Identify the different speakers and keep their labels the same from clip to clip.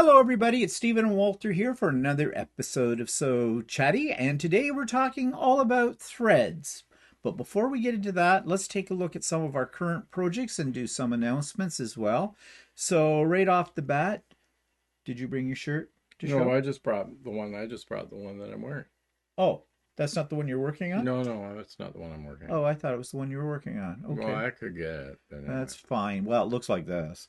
Speaker 1: Hello, everybody. It's Stephen and Walter here for another episode of So Chatty, and today we're talking all about threads. But before we get into that, let's take a look at some of our current projects and do some announcements as well. So, right off the bat, did you bring your shirt to
Speaker 2: No,
Speaker 1: show?
Speaker 2: I just brought the one that I'm wearing.
Speaker 1: Oh, that's not the one you're working on?
Speaker 2: No, that's not the one I'm working
Speaker 1: Oh,
Speaker 2: on.
Speaker 1: I thought it was the one you were working on.
Speaker 2: Well,
Speaker 1: Okay,
Speaker 2: I could get it, but anyway.
Speaker 1: that's fine. Well, it looks like this,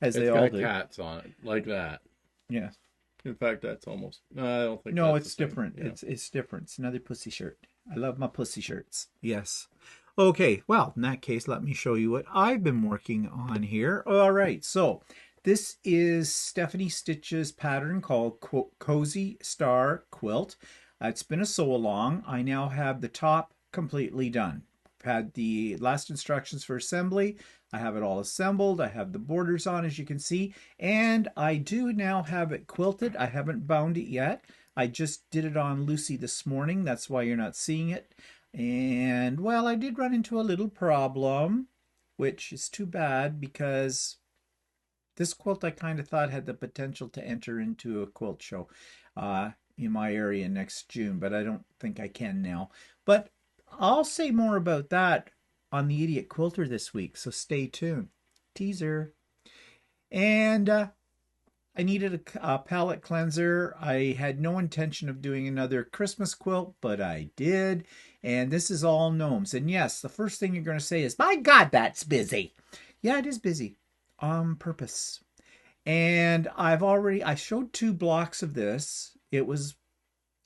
Speaker 1: as they
Speaker 2: It's
Speaker 1: all
Speaker 2: got
Speaker 1: do.
Speaker 2: cats on it, like that.
Speaker 1: Yeah.
Speaker 2: In fact, that's almost. No, I don't think
Speaker 1: No,
Speaker 2: that's the
Speaker 1: it's
Speaker 2: same.
Speaker 1: different.
Speaker 2: Yeah.
Speaker 1: It's different. It's another pussy shirt. I love my pussy shirts. Yes. Okay, well, in that case, let me show you what I've been working on here. All right, so this is Stephanie Stitch's pattern called Cozy Star Quilt. It's been a sew along. I now have the top completely done. I've had the last instructions for assembly. I have it all assembled. I have the borders on, as you can see, and I do now have it quilted. I haven't bound it yet. I just did it on Lucy this morning. That's why you're not seeing it. And, well, I did run into a little problem, which is too bad because this quilt I kind of thought had the potential to enter into a quilt show in my area next June, but I don't think I can now. But I'll say more about that on the Idiot Quilter this week, so stay tuned. Teaser. And I needed a palette cleanser. I had no intention of doing another Christmas quilt, but I did. And this is all gnomes. And yes, the first thing you're going to say is, my God, that's busy. Yeah, it is busy on purpose. And I showed 2 blocks of this.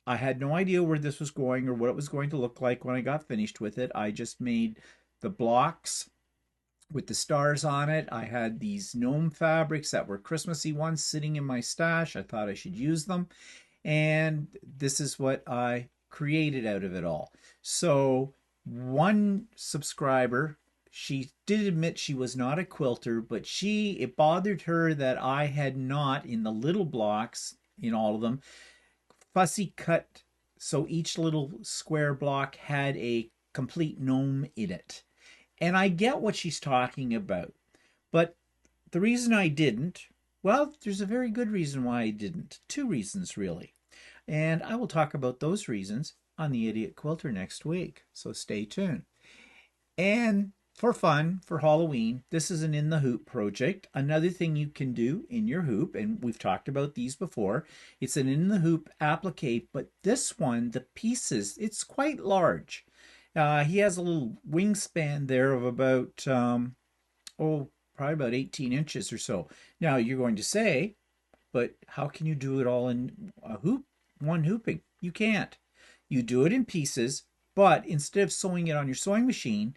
Speaker 1: I had no idea where this was going or what it was going to look like when I got finished with it. I just made the blocks with the stars on it. I had these gnome fabrics that were Christmassy ones sitting in my stash. I thought I should use them. And this is what I created out of it all. So, one subscriber, she did admit she was not a quilter, but it bothered her that I had not, in the little blocks, in all of them, fussy cut so each little square block had a complete gnome in it. And I get what she's talking about. But the reason I didn't, well, there's a very good reason why I didn't. 2 reasons, really. And I will talk about those reasons on the Idiot Quilter next week. So stay tuned. And for fun, for Halloween, this is an in the hoop project. Another thing you can do in your hoop, and we've talked about these before, it's an in the hoop applique, but this one, the pieces, it's quite large. He has a little wingspan there of about, probably about 18 inches or so. Now you're going to say, but how can you do it all in a hoop, one hooping? You can't. You do it in pieces, but instead of sewing it on your sewing machine,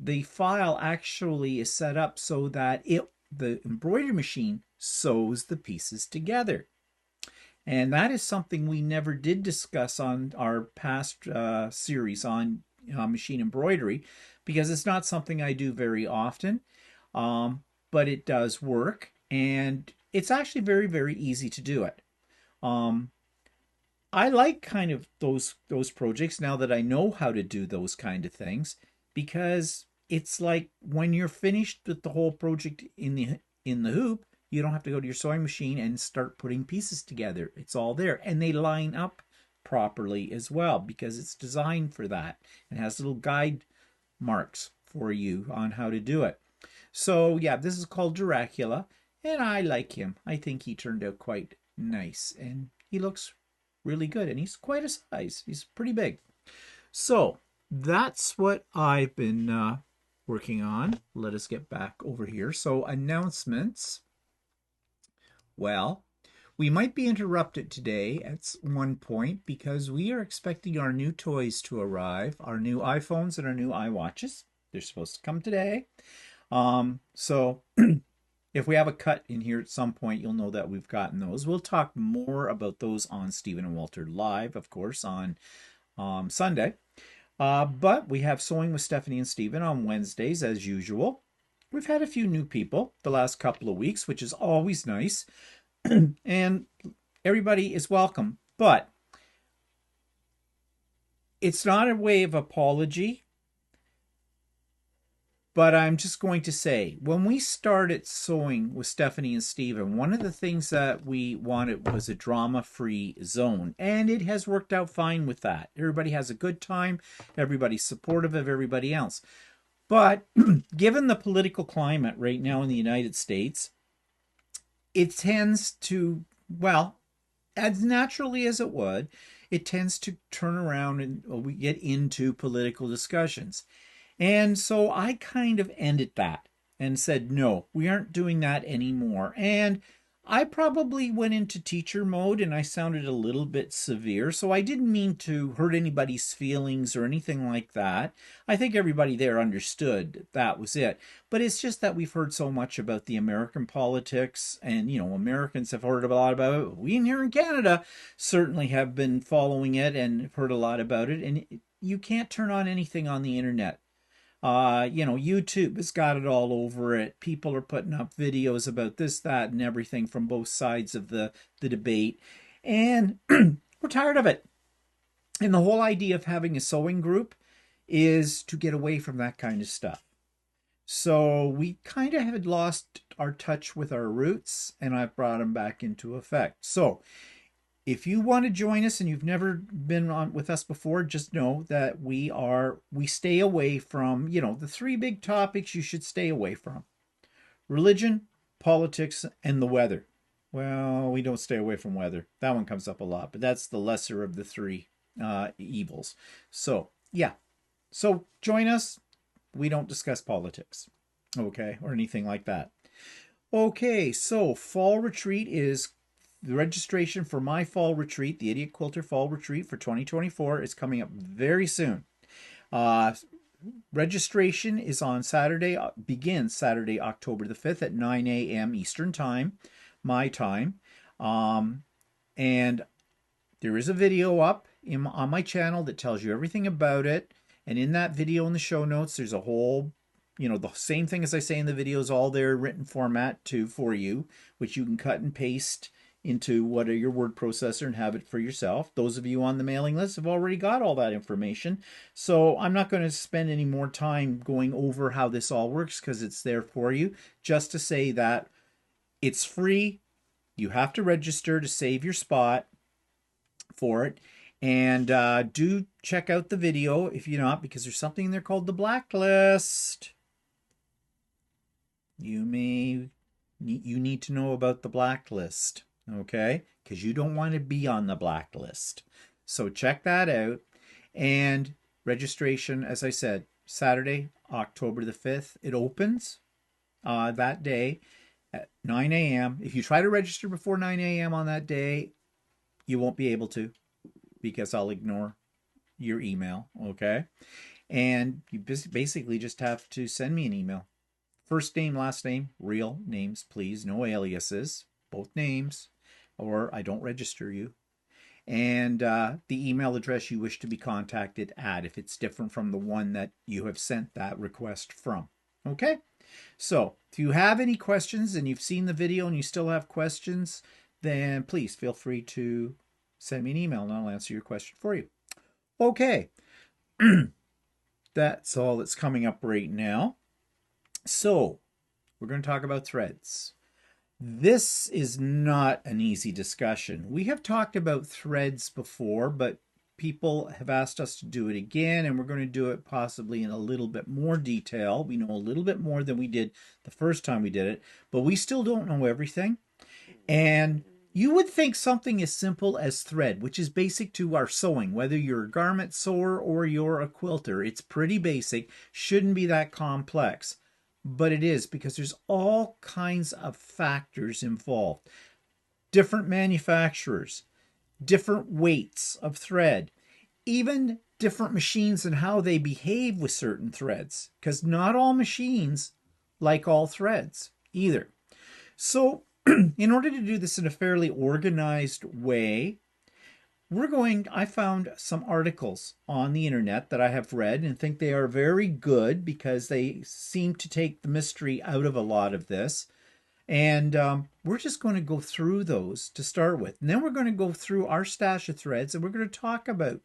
Speaker 1: the file actually is set up so that the embroidery machine sews the pieces together. And that is something we never did discuss on our past series on machine embroidery because it's not something I do very often, but it does work and it's actually very, very easy to do it. Um, I like kind of those projects now that I know how to do those kind of things because it's like when you're finished with the whole project in the hoop, you don't have to go to your sewing machine and start putting pieces together. It's all there and they line up properly as well because it's designed for that and has little guide marks for you on how to do it. So yeah, this is called Dracula and I like him. I think he turned out quite nice and he looks really good and he's quite a size. He's pretty big. So that's what I've been working on. Let us get back over here. So announcements. Well, we might be interrupted today at one point because we are expecting our new toys to arrive, our new iPhones and our new iWatches. They're supposed to come today. So if we have a cut in here at some point, you'll know that we've gotten those. We'll talk more about those on Stephen and Walter Live, of course, on Sunday. But we have Sewing with Stephanie and Stephen on Wednesdays as usual. We've had a few new people the last couple of weeks, which is always nice. And everybody is welcome. But it's not a way of apology. But I'm just going to say, when we started sewing with Stephanie and Steven, one of the things that we wanted was a drama-free zone. And it has worked out fine with that. Everybody has a good time. Everybody's supportive of everybody else. But given the political climate right now in the United States, it tends to, well, as naturally as it would, it tends to turn around and we get into political discussions. And so I kind of ended that and said, no, we aren't doing that anymore. And I probably went into teacher mode and I sounded a little bit severe. So I didn't mean to hurt anybody's feelings or anything like that. I think everybody there understood that was it. But it's just that we've heard so much about the American politics, and, you know, Americans have heard a lot about it. We here in Canada certainly have been following it and have heard a lot about it. And you can't turn on anything on the internet. You know, YouTube has got it all over it. People are putting up videos about this, that, and everything from both sides of the debate. And we're tired of it. And the whole idea of having a sewing group is to get away from that kind of stuff. So we kind of had lost our touch with our roots, and I've brought them back into effect. So if you want to join us and you've never been on with us before, just know that we stay away from, you know, the three big topics you should stay away from: religion, politics, and the weather. Well, we don't stay away from weather. That one comes up a lot, but that's the lesser of the three evils. So yeah, so join us. We don't discuss politics, okay, or anything like that. Okay, so fall retreat is the registration for my fall retreat, the Idiot Quilter Fall Retreat for 2024, is coming up very soon. Registration is on Saturday, begins Saturday, October the 5th at 9 a.m. Eastern Time, my time. And there is a video up on my channel that tells you everything about it. And in that video, in the show notes, there's a whole, you know, the same thing as I say in the video is all there, written format too for you, which you can cut and paste into what are your word processor and have it for yourself. Those of you on the mailing list have already got all that information. So I'm not going to spend any more time going over how this all works because it's there for you. Just to say that it's free. You have to register to save your spot for it. And do check out the video if you're not, because there's something in there called the blacklist. You need to know about the blacklist. Okay, because you don't want to be on the blacklist. So check that out. And registration, as I said, Saturday, October the 5th. It opens that day at 9 a.m. If you try to register before 9 a.m. on that day, you won't be able to, because I'll ignore your email, okay? And you basically just have to send me an email. First name, last name, real names, please. No aliases, both names, or I don't register you. And the email address you wish to be contacted at, if it's different from the one that you have sent that request from. Okay? So if you have any questions and you've seen the video and you still have questions, then please feel free to send me an email and I'll answer your question for you. Okay. That's all that's coming up right now. So we're going to talk about threads. This is not an easy discussion. We have talked about threads before, but people have asked us to do it again, and we're going to do it possibly in a little bit more detail. We know a little bit more than we did the first time we did it, but we still don't know everything. And you would think something as simple as thread, which is basic to our sewing, whether you're a garment sewer or you're a quilter, it's pretty basic, shouldn't be that complex. But it is, because there's all kinds of factors involved. Different manufacturers, different weights of thread, even different machines and how they behave with certain threads, because not all machines like all threads either. So in order to do this in a fairly organized way, I found some articles on the internet that I have read and think they are very good, because they seem to take the mystery out of a lot of this. And we're just going to go through those to start with. And then we're going to go through our stash of threads and we're going to talk about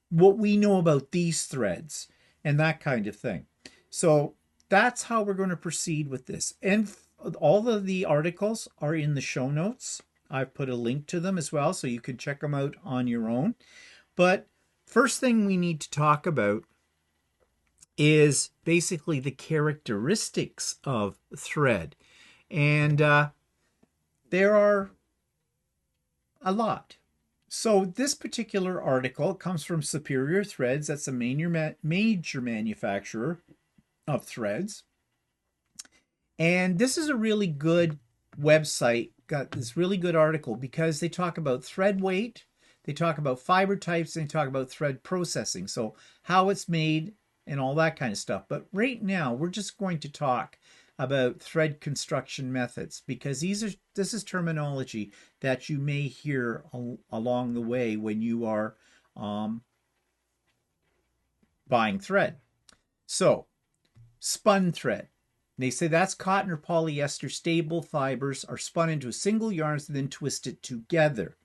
Speaker 1: what we know about these threads and that kind of thing. So that's how we're going to proceed with this. And all of the articles are in the show notes. I've put a link to them as well, so you can check them out on your own. But first thing we need to talk about is basically the characteristics of thread. And there are a lot. So this particular article comes from Superior Threads. That's a major manufacturer of threads. And this is a really good website, got this really good article because they talk about thread weight, they talk about fiber types, and they talk about thread processing. So how it's made and all that kind of stuff. But right now, we're just going to talk about thread construction methods because this is terminology that you may hear along the way when you are buying thread. So, spun thread. They say that's cotton or polyester stable fibers are spun into a single yarn and then twisted together.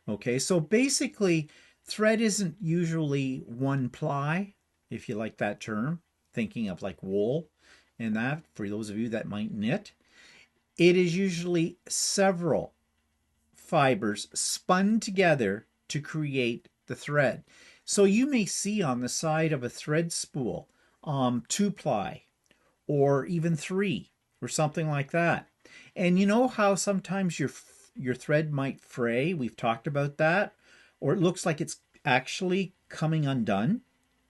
Speaker 1: Okay, so basically, thread isn't usually one ply, if you like that term, thinking of like wool and that, for those of you that might knit. It is usually several fibers spun together to create the thread. So you may see on the side of a thread spool 2-ply or even 3 or something like that. And you know how sometimes your thread might fray? We've talked about that. Or it looks like it's actually coming undone.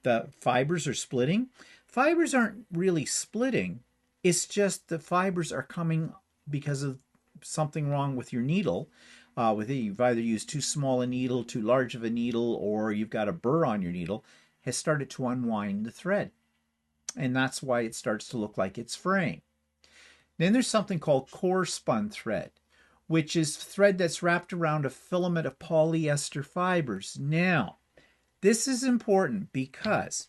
Speaker 1: The fibers are splitting. Fibers aren't really splitting. It's just the fibers are coming because of something wrong with your needle. You've either used too small a needle, too large of a needle, or you've got a burr on your needle, has started to unwind the thread. And that's why it starts to look like it's fraying. Then there's something called core spun thread, which is thread that's wrapped around a filament of polyester fibers. Now, this is important because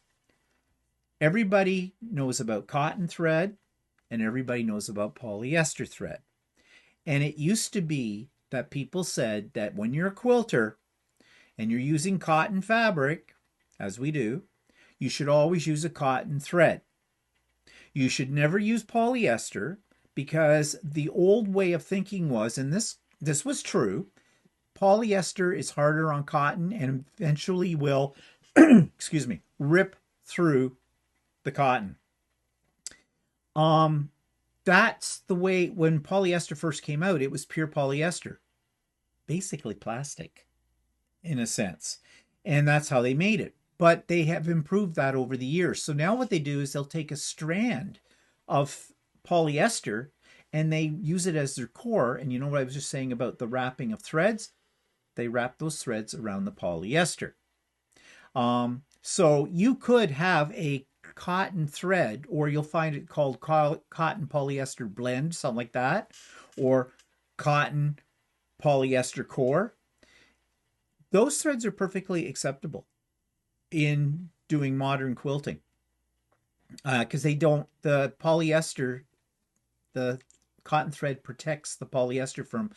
Speaker 1: everybody knows about cotton thread and everybody knows about polyester thread. And it used to be that people said that when you're a quilter and you're using cotton fabric, as we do, you should always use a cotton thread. You should never use polyester because the old way of thinking was, and this was true, polyester is harder on cotton and eventually will, excuse me, rip through the cotton. That's the way when polyester first came out, it was pure polyester, basically plastic in a sense. And that's how they made it. But they have improved that over the years. So now what they do is they'll take a strand of polyester and they use it as their core. And you know what I was just saying about the wrapping of threads? They wrap those threads around the polyester. So you could have a cotton thread, or you'll find it called cotton polyester blend, something like that, or cotton polyester core. Those threads are perfectly acceptable in doing modern quilting because the polyester, the cotton thread protects the polyester from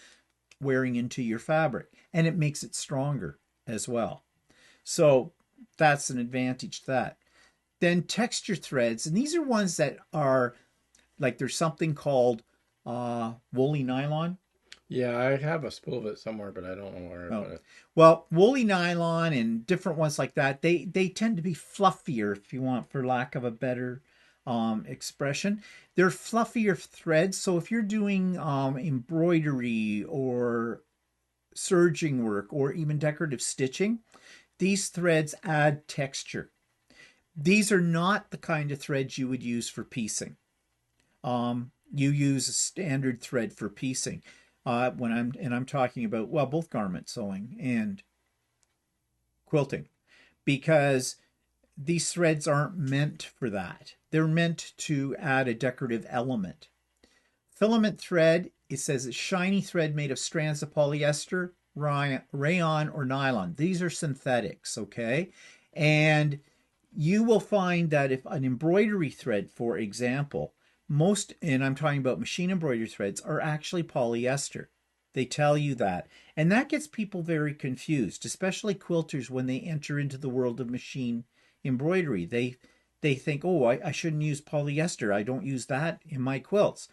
Speaker 1: wearing into your fabric, and it makes it stronger as well. So that's an advantage to that. Then texture threads, and these are ones that are like there's something called woolly nylon.
Speaker 2: Yeah, I have a spool of it somewhere, but I don't know where.
Speaker 1: Oh. Well, woolly nylon and different ones like that, they tend to be fluffier, if you want, for lack of a better expression. They're fluffier threads, so if you're doing embroidery or serging work or even decorative stitching, these threads add texture. These are not the kind of threads you would use for piecing. You use a standard thread for piecing. I'm talking about, well, both garment sewing and quilting, because these threads aren't meant for that. They're meant to add a decorative element. Filament thread, it says it's shiny thread made of strands of polyester, rayon, or nylon. These are synthetics, okay? And you will find that if an embroidery thread, for example, and I'm talking about machine embroidery threads, are actually polyester. They tell you that. And that gets people very confused, especially quilters when they enter into the world of machine embroidery. They they think, oh, I shouldn't use polyester. I don't use that in my quilts.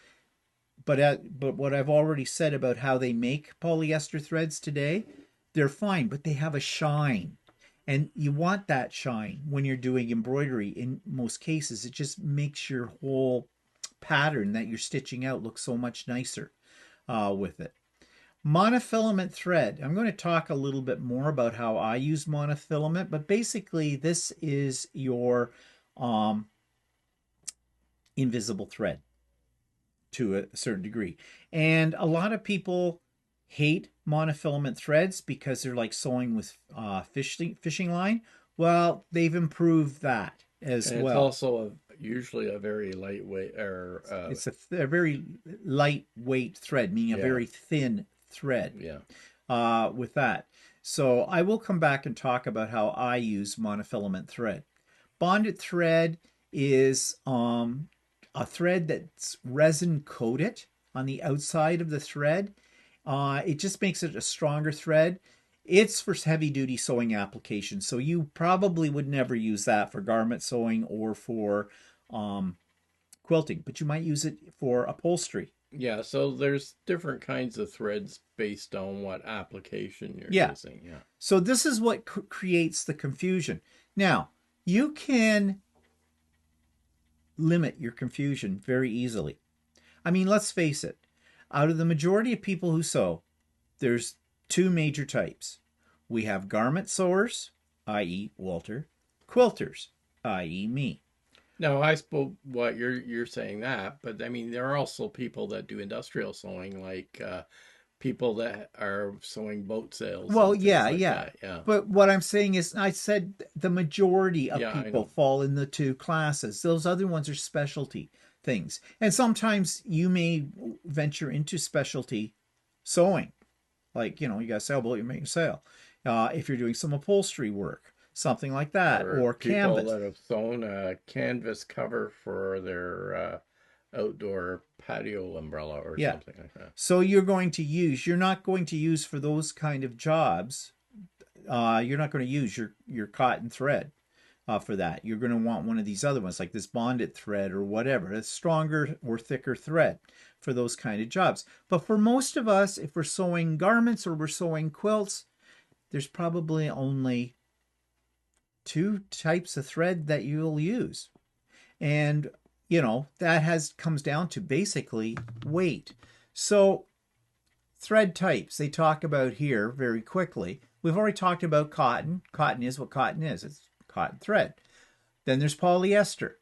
Speaker 1: But what I've already said about how they make polyester threads today, they're fine, but they have a shine. And you want that shine when you're doing embroidery in most cases. It just makes your whole pattern that you're stitching out look so much nicer with it. Monofilament thread. I'm going to talk a little bit more about how I use monofilament, but basically this is your um, invisible thread to a certain degree. And a lot of people hate monofilament threads because they're like sewing with fishing line. Well, they've improved that as
Speaker 2: And it's
Speaker 1: well.
Speaker 2: also usually a very lightweight or
Speaker 1: It's a very lightweight thread, meaning a
Speaker 2: yeah,
Speaker 1: very thin thread
Speaker 2: yeah.
Speaker 1: with that. So I will come back and talk about how I use monofilament thread. Bonded thread is a thread that's resin coated on the outside of the thread. It just makes it a stronger thread. It's for heavy duty sewing applications, so you probably would never use that for garment sewing or for um, quilting, but you might use it for upholstery.
Speaker 2: Yeah, so there's different kinds of threads based on what application you're
Speaker 1: Yeah,
Speaker 2: using. Yeah.
Speaker 1: so this is what creates the confusion. Now, you can limit your confusion very easily. I mean, let's face it, out of the majority of people who sew, there's two major types. We have garment sewers, i.e., Walter, quilters, i.e., me.
Speaker 2: No, I suppose what you're saying that, but I mean there are also people that do industrial sewing, like people that are sewing boat sails
Speaker 1: Well,
Speaker 2: and
Speaker 1: yeah,
Speaker 2: things like
Speaker 1: yeah.
Speaker 2: that. Yeah,
Speaker 1: But what I'm saying is, I said the majority of
Speaker 2: yeah, I
Speaker 1: people
Speaker 2: know.
Speaker 1: fall in the two classes. Those other ones are specialty things. And sometimes you may venture into specialty sewing. Like, you got a sailboat, you make a sail. If you're doing some upholstery work, something like that,
Speaker 2: Or
Speaker 1: or
Speaker 2: people
Speaker 1: canvas.
Speaker 2: that have sewn a canvas cover for their outdoor patio umbrella or
Speaker 1: Yeah.
Speaker 2: something like that.
Speaker 1: So you're not going to use for those kind of jobs, you're not going to use your cotton thread for that. You're going to want one of these other ones, like this bonded thread or whatever, a stronger or thicker thread for those kind of jobs. But for most of us, if we're sewing garments or we're sewing quilts, there's probably only two types of thread that you'll use. And that has comes down to basically weight. So thread types they talk about here very quickly. We've already talked about cotton. Cotton is what cotton is. It's cotton thread. Then there's polyester.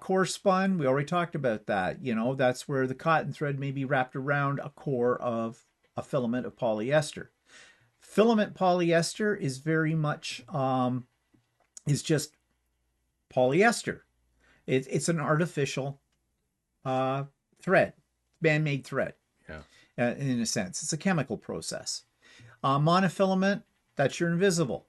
Speaker 1: Core spun, we already talked about that. That's where the cotton thread may be wrapped around a core of a filament of polyester. Filament polyester is very much is just polyester. It's an artificial uh, thread, man-made thread.
Speaker 2: Yeah.
Speaker 1: In a sense, it's a chemical process. Monofilament, that's your invisible.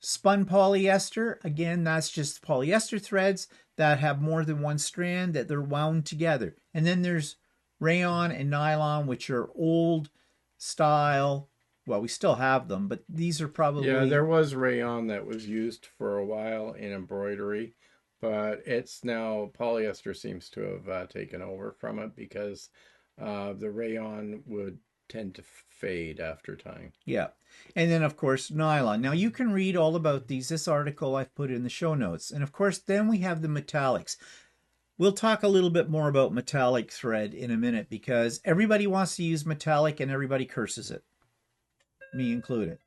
Speaker 1: Spun polyester, again, that's just polyester threads that have more than one strand that they're wound together. And then there's rayon and nylon, which are old style. Well, we still have them, but these are
Speaker 2: Yeah,
Speaker 1: probably,
Speaker 2: there was rayon that was used for a while in embroidery, but it's now polyester seems to have taken over from it because the rayon would tend to fade after time.
Speaker 1: yeah. And then, of course, nylon. Now, you can read all about these. This article I've put in the show notes. And of course, then we have the metallics. We'll talk a little bit more about metallic thread in a minute because everybody wants to use metallic and everybody curses it, me included.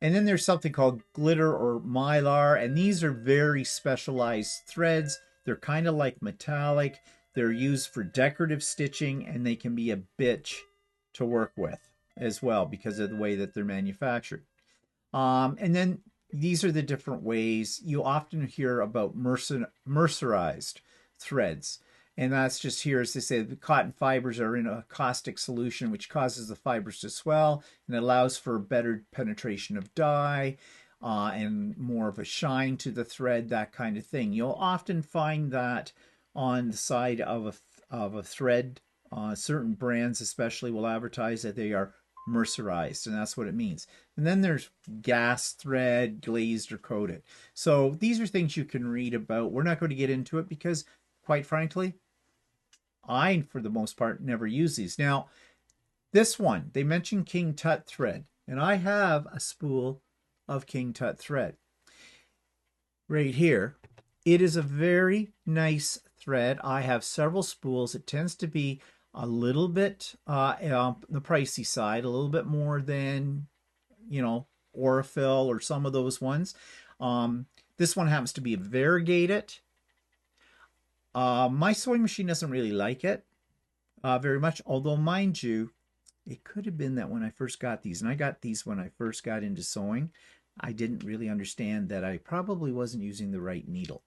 Speaker 1: And then there's something called glitter or mylar, and these are very specialized threads. They're kind of like metallic. They're used for decorative stitching, and they can be a bitch to work with as well because of the way that they're manufactured. And then these are the different ways you often hear about mercerized threads. And that's just here, as they say, the cotton fibers are in a caustic solution, which causes the fibers to swell and allows for better penetration of dye and more of a shine to the thread, that kind of thing. You'll often find that on the side of a thread. Certain brands, especially, will advertise that they are mercerized, and that's what it means. And then there's gas thread, glazed or coated. So these are things you can read about. We're not going to get into it because, quite frankly, I, for the most part, never use these. Now, this one, they mentioned King Tut thread, and I have a spool of King Tut thread right here. It is a very nice thread. I have several spools. It tends to be a little bit the pricey side, a little bit more than, you know, Aurifil or some of those ones. This one happens to be variegated. My sewing machine doesn't really like it very much, although mind you, it could have been that when I first got these, and I got these when I first got into sewing, I didn't really understand that I probably wasn't using the right needle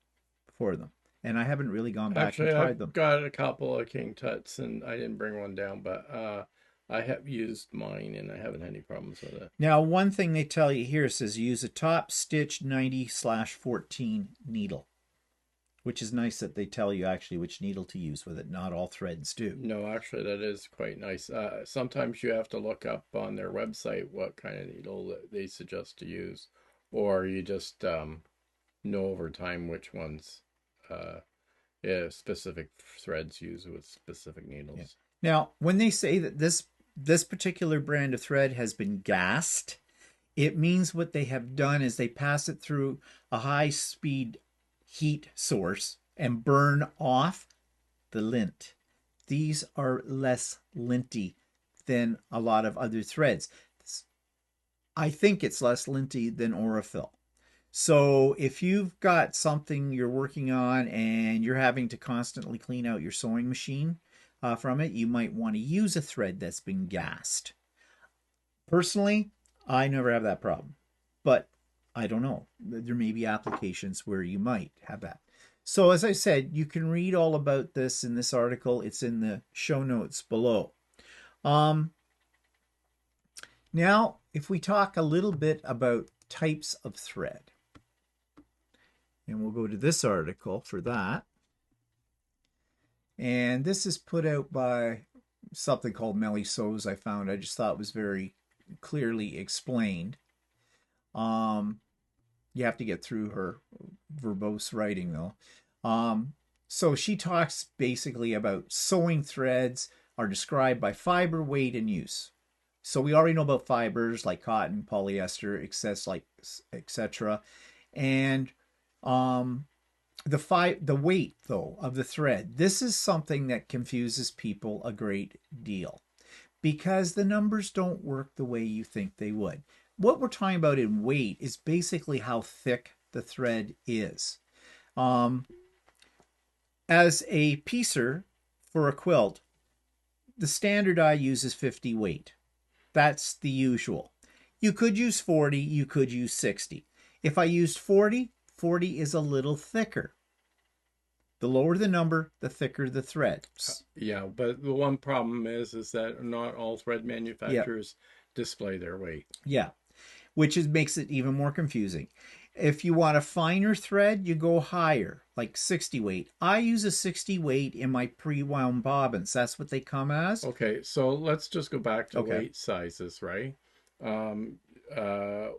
Speaker 1: for them. And I haven't really gone back and
Speaker 2: Actually,
Speaker 1: tried
Speaker 2: I've
Speaker 1: them.
Speaker 2: got a couple of King Tuts, and I didn't bring one down, but I have used mine, and I haven't had any problems with it.
Speaker 1: Now, one thing they tell you here says use a top stitch 90/14 needle, which is nice that they tell you actually which needle to use with it. Not all threads do.
Speaker 2: No, actually, that is quite nice. Sometimes you have to look up on their website what kind of needle that they suggest to use, or you just know over time which ones specific threads use with specific needles.
Speaker 1: Yeah. Now, when they say that this particular brand of thread has been gassed, it means what they have done is they pass it through a high-speed heat source and burn off the lint. These are less linty than a lot of other threads. I think it's less linty than Aurifil. So if you've got something you're working on and you're having to constantly clean out your sewing machine from it, you might want to use a thread that's been gassed. Personally, I never have that problem, but I don't know. There may be applications where you might have that. So as I said, you can read all about this in this article. It's in the show notes below. Now, if we talk a little bit about types of thread, and we'll go to this article for that. And this is put out by something called Melly Sews. I found, I just thought it was very clearly explained. You have to get through her verbose writing though. So she talks basically about sewing threads are described by fiber, weight, and use. So we already know about fibers like cotton, polyester, etc. And the weight though of the thread, this is something that confuses people a great deal because the numbers don't work the way you think they would. What we're talking about in weight is basically how thick the thread is. As a piecer for a quilt, the standard I use is 50 weight. That's the usual. You could use 40, you could use 60. If I used 40, 40 is a little thicker. The lower the number, the thicker the thread.
Speaker 2: Yeah, but the one problem is that not all thread manufacturers display their weight.
Speaker 1: Yeah, which makes it even more confusing. If you want a finer thread, you go higher, like 60 weight. I use a 60 weight in my pre-wound bobbins. That's what they come as.
Speaker 2: Okay, so let's just go back to weight sizes, right?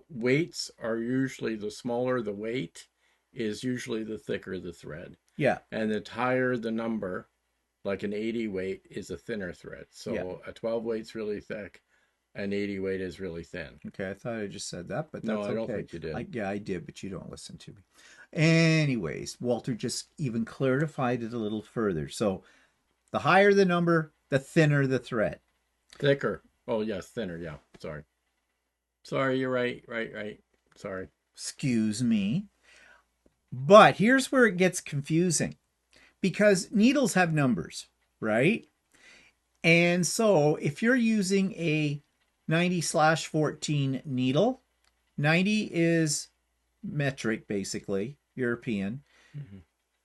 Speaker 2: Weights are usually, the smaller the weight is usually the thicker the thread.
Speaker 1: Yeah.
Speaker 2: And the higher the number, like an 80 weight is a thinner thread. So a 12 weight's really thick. An 80 weight is really thin.
Speaker 1: Okay, I thought I just said that, but that's
Speaker 2: no, I don't think you did.
Speaker 1: I did, but you don't listen to me. Anyways, Walter just even clarified it a little further. So the higher the number, the thinner the thread.
Speaker 2: Thicker. Oh, yes, thinner. Yeah, sorry. Sorry, you're right. Right. Sorry.
Speaker 1: Excuse me. But here's where it gets confusing because needles have numbers, right? And so if you're using a 90/14 needle, 90 is metric, basically, European. Mm-hmm.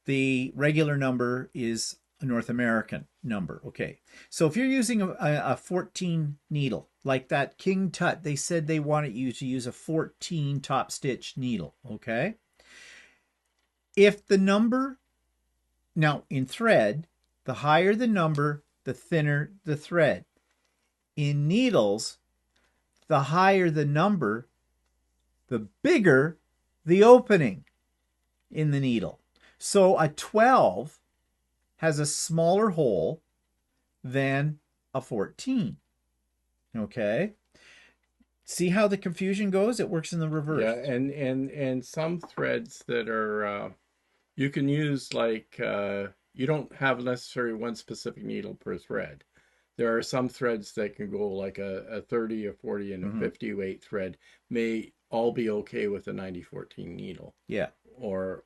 Speaker 1: The regular number is a North American number. Okay. So if you're using a 14 needle, like that King Tut, they said they wanted you to use a 14 top stitch needle. Okay. If the number, now in thread, the higher the number, the thinner the thread. In needles, the higher the number, the bigger the opening in the needle. So a 12 has a smaller hole than a 14. Okay? See how the confusion goes? It works in the
Speaker 2: Yeah,
Speaker 1: reverse.
Speaker 2: and some threads that are you can use like you don't have necessarily one specific needle per thread. There are some threads that can go like a 30, a 40, and a
Speaker 1: Mm-hmm.
Speaker 2: 50 weight thread may all be okay with a 9014 needle
Speaker 1: Yeah.
Speaker 2: or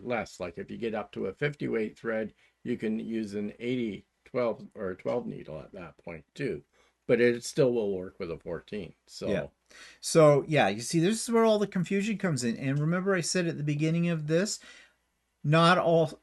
Speaker 2: less. Like if you get up to a 50 weight thread, you can use an 80 12 or 12 needle at that point too. But it still will work with a 14.
Speaker 1: Yeah.
Speaker 2: So
Speaker 1: So, yeah, you see, this is where all the confusion comes in. And remember, I said at the beginning of this, not all,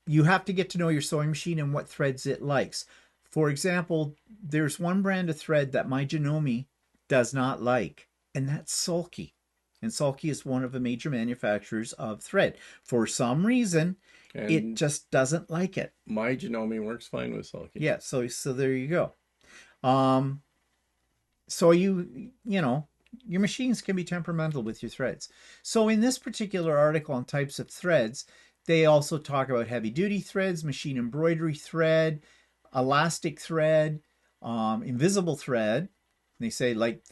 Speaker 1: you have to get to know your sewing machine and what threads it likes. For example, there's one brand of thread that my Janome does not like, and that's Sulky. And Sulky is one of the major manufacturers of thread. For some reason, it
Speaker 2: and
Speaker 1: just doesn't like it.
Speaker 2: my Janome works fine with sulky.
Speaker 1: Yeah, so there you go. Um, so you know, your machines can be temperamental with your threads. So in this particular article on types of threads, they also talk about heavy duty threads, machine embroidery thread, elastic thread, invisible thread. They say like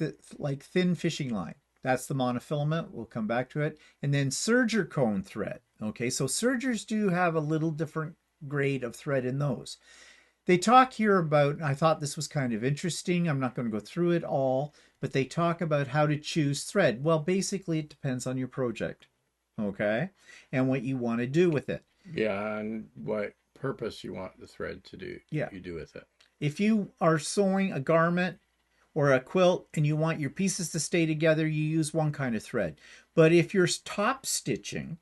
Speaker 1: thin fishing line. That's the monofilament. We'll come back to it. And then serger cone thread. Okay, so sergers do have a little different grade of thread in those. They talk here about, I thought this was kind of interesting. I'm not going to go through it all, but they talk about how to choose thread. Well, basically, it depends on your project, okay, and what you want to do with it.
Speaker 2: Yeah, and what purpose you want the thread to do,
Speaker 1: Yeah.
Speaker 2: you do with it.
Speaker 1: If you are sewing a garment or a quilt and you want your pieces to stay together, you use one kind of thread. But if you're top stitching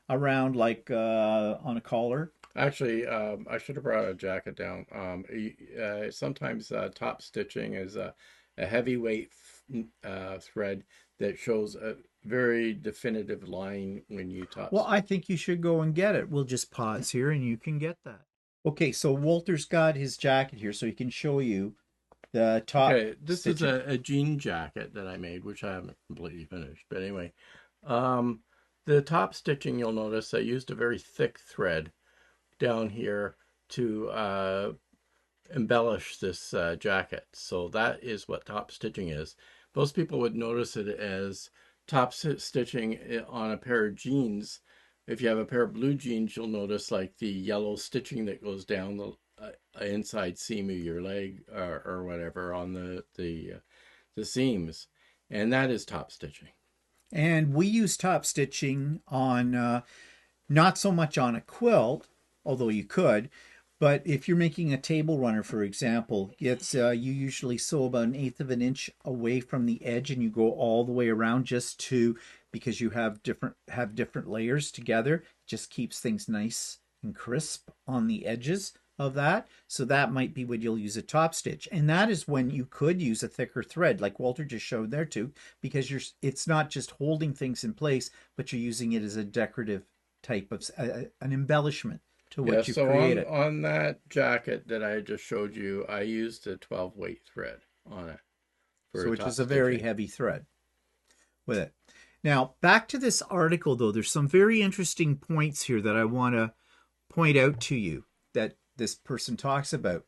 Speaker 1: around, like on a collar,
Speaker 2: Actually, I should have brought a jacket down. Sometimes top stitching is a heavyweight thread that shows a very definitive line when you top
Speaker 1: well, I
Speaker 2: stitch.
Speaker 1: think you should go and get it. We'll just pause here and you can get that. Okay, so Walter's got his jacket here so he can show you the top
Speaker 2: Okay, this is
Speaker 1: stitching.
Speaker 2: a jean jacket that I made, which I haven't completely finished. But anyway, um, the top stitching, you'll notice I used a very thick thread down here to embellish this jacket. So that is what top stitching is. Most people would notice it as stitching on a pair of jeans. If you have a pair of blue jeans, you'll notice like the yellow stitching that goes down the inside seam of your leg or whatever on the seams, and that is top stitching.
Speaker 1: And we use top stitching on not so much on a quilt, although you could, but if you're making a table runner, for example, it's you usually sew about an eighth of an inch away from the edge, and you go all the way around just to because you have different layers together. It just keeps things nice and crisp on the edges of that. So that might be when you'll use a top stitch, and that is when you could use a thicker thread, like Walter just showed there too, because it's not just holding things in place, but you're using it as a decorative type of an embellishment to
Speaker 2: Yeah,
Speaker 1: what you've
Speaker 2: so on
Speaker 1: created.
Speaker 2: on that jacket that I just showed you, I used a 12 weight thread on it for
Speaker 1: So which
Speaker 2: top
Speaker 1: is a very
Speaker 2: stitching.
Speaker 1: heavy thread with it. Now, back to this article though, there's some very interesting points here that I want to point out to you that this person talks about.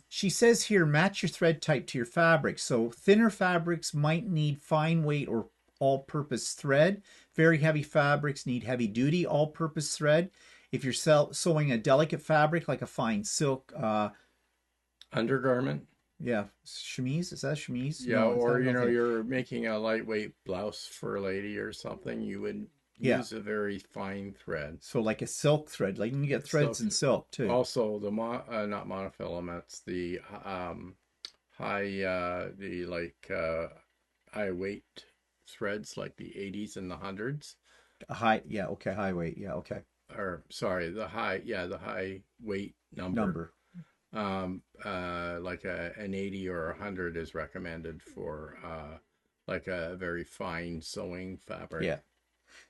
Speaker 1: She says here, match your thread type to your fabric. So thinner fabrics might need fine weight or all-purpose thread. Very heavy fabrics need heavy-duty all-purpose thread. If you're sewing a delicate fabric like a fine silk,
Speaker 2: Undergarment.
Speaker 1: yeah, chemise, is that chemise?
Speaker 2: Yeah,
Speaker 1: No, is that
Speaker 2: or
Speaker 1: nothing?
Speaker 2: you're making a lightweight blouse for a lady or something, you would
Speaker 1: Yeah,
Speaker 2: use a very fine thread.
Speaker 1: so like a silk thread, like you can get
Speaker 2: So
Speaker 1: threads in silk too.
Speaker 2: also the not monofilaments, the the high weight threads like the 80s and the hundreds,
Speaker 1: A high, yeah, okay, high weight, yeah, okay,
Speaker 2: or sorry, the high weight number.
Speaker 1: number.
Speaker 2: Like an 80 or 100 is recommended for like a very fine sewing fabric.
Speaker 1: Yeah.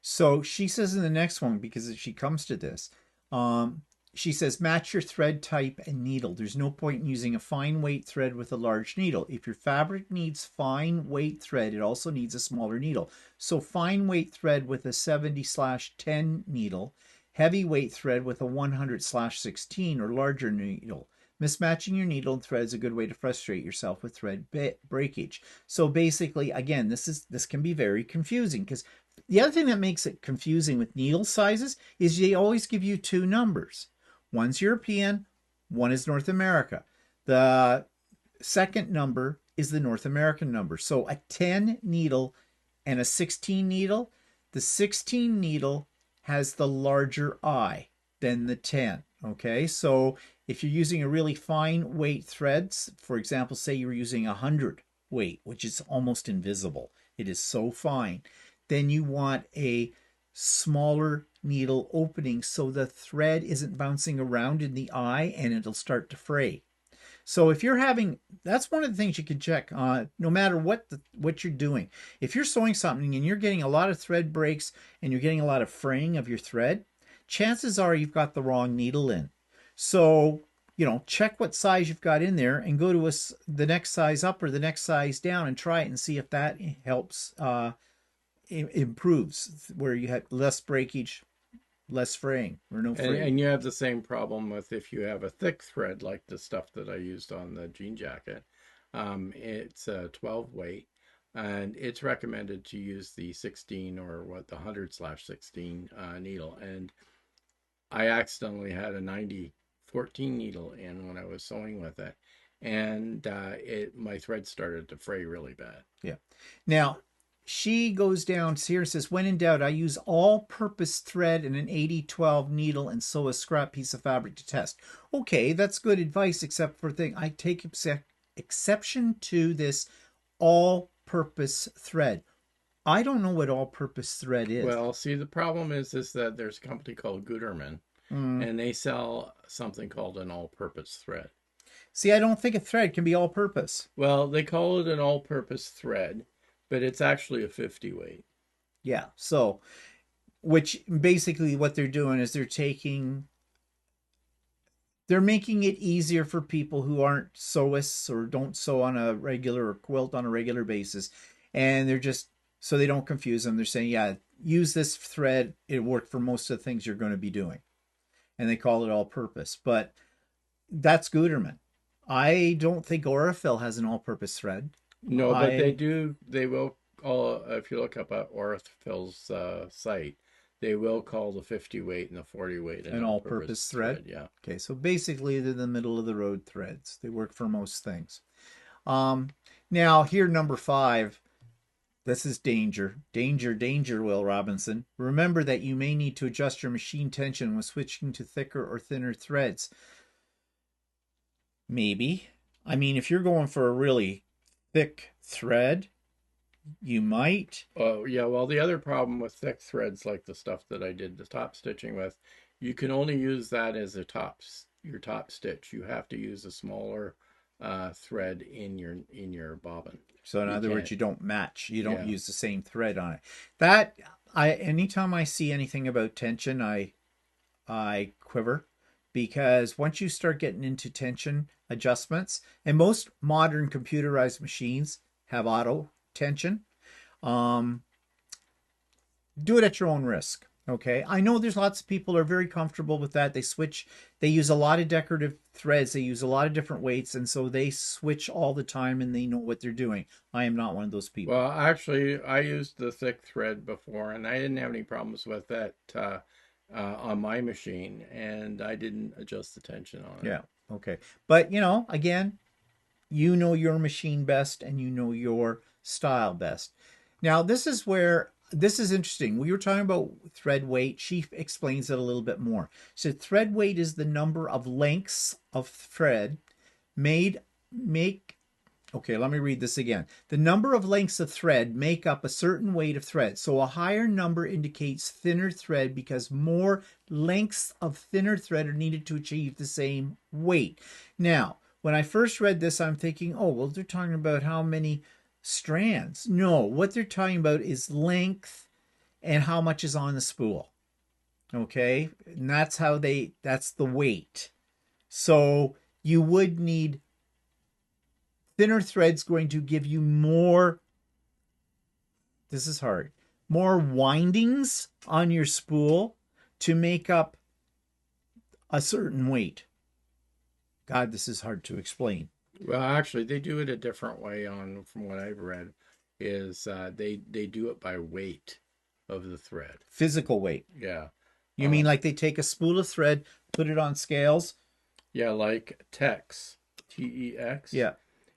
Speaker 1: So she says in the next one, because she comes to this, um, she says, match your thread type and needle. There's no point in using a fine weight thread with a large needle. If your fabric needs fine weight thread, it also needs a smaller needle. So fine weight thread with a 70/10 needle, heavy weight thread with a 100/16 or larger needle. Mismatching your needle and thread is a good way to frustrate yourself with thread breakage. So basically, again, this can be very confusing, because the other thing that makes it confusing with needle sizes is they always give you two numbers. One's European, one is North America. The second number is the North American number. So a 10 needle and a 16 needle, the 16 needle has the larger eye than the 10. Okay, so if you're using a really fine weight threads, for example, say you're using 100 weight, which is almost invisible, it is so fine, then you want a smaller needle opening so the thread isn't bouncing around in the eye and it'll start to fray. So if you're having, that's one of the things you can check on, no matter what you're doing. If you're sewing something and you're getting a lot of thread breaks and you're getting a lot of fraying of your thread, chances are you've got the wrong needle in. So, check what size you've got in there and go to the next size up or the next size down and try it and see if that helps, improves, where you had less breakage, less fraying, or no fraying.
Speaker 2: And you have the same problem with if you have a thick thread like the stuff that I used on the jean jacket. It's a 12 weight, and it's recommended to use the 16 or the 100/16 needle. And I accidentally had a 90/14 needle in when I was sewing with it, and my thread started to fray really bad.
Speaker 1: Yeah. Now, she goes down here and says, when in doubt, I use all-purpose thread and an 80/12 needle and sew a scrap piece of fabric to test. Okay, that's good advice, except for I take exception to this all-purpose thread. I don't know what all-purpose thread is.
Speaker 2: Well, see, the problem is that there's a company called Gutermann, and they sell something called an all-purpose thread.
Speaker 1: See, I don't think a thread can be all-purpose.
Speaker 2: Well, they call it an all-purpose thread, but it's actually a 50 weight.
Speaker 1: Yeah, so, which basically what they're doing is they're making it easier for people who aren't sewists or don't sew on a regular or quilt on a regular basis. And they're just, so they don't confuse them. They're saying, yeah, use this thread. It'll work for most of the things you're going to be doing. And they call it all-purpose. But that's Gutermann. I don't think Aurifil has an all-purpose thread.
Speaker 2: No, but they do. They will call, if you look up at Aurifil's site, they will call the 50 weight and the 40 weight
Speaker 1: an all-purpose thread.
Speaker 2: Yeah.
Speaker 1: Okay, so basically they're the middle of the road threads. They work for most things. Now here, number 5. This is danger. Danger, danger, Will Robinson. Remember that you may need to adjust your machine tension when switching to thicker or thinner threads. Maybe. I mean, if you're going for a really thick thread, you might.
Speaker 2: Oh, yeah. Well, the other problem with thick threads, like the stuff that I did the top stitching with, you can only use that as your top stitch. You have to use a smaller thread in your bobbin.
Speaker 1: So in other words, you don't match. You don't use the same thread on it. Anytime I see anything about tension, I quiver, because once you start getting into tension adjustments, and most modern computerized machines have auto tension, do it at your own risk. Okay, I know there's lots of people who are very comfortable with that. They use a lot of decorative threads, they use a lot of different weights, and so they switch all the time and they know what they're doing. I am not one of those people.
Speaker 2: Well, actually, I used the thick thread before, and I didn't have any problems with that on my machine, and I didn't adjust the tension on it.
Speaker 1: Yeah, okay. But, again, you know your machine best and you know your style best. Now, this is interesting. We were talking about thread weight. She explains it a little bit more. So thread weight is the number of lengths of thread okay, let me read this again. The number of lengths of thread make up a certain weight of thread. So a higher number indicates thinner thread because more lengths of thinner thread are needed to achieve the same weight. Now, when I first read this, I'm thinking, oh, well, they're talking about how many strands. No, what they're talking about is length and how much is on the spool. Okay, and that's the weight. So you would need thinner threads going to give you more, this is hard, more windings on your spool to make up a certain weight. God, this is hard to explain.
Speaker 2: Well, actually, they do it a different way on from what I've read. Is they do it by weight of the thread.
Speaker 1: Physical weight.
Speaker 2: Yeah.
Speaker 1: You mean like they take a spool of thread, put it on scales?
Speaker 2: Yeah, like Tex, Tex,
Speaker 1: Yeah.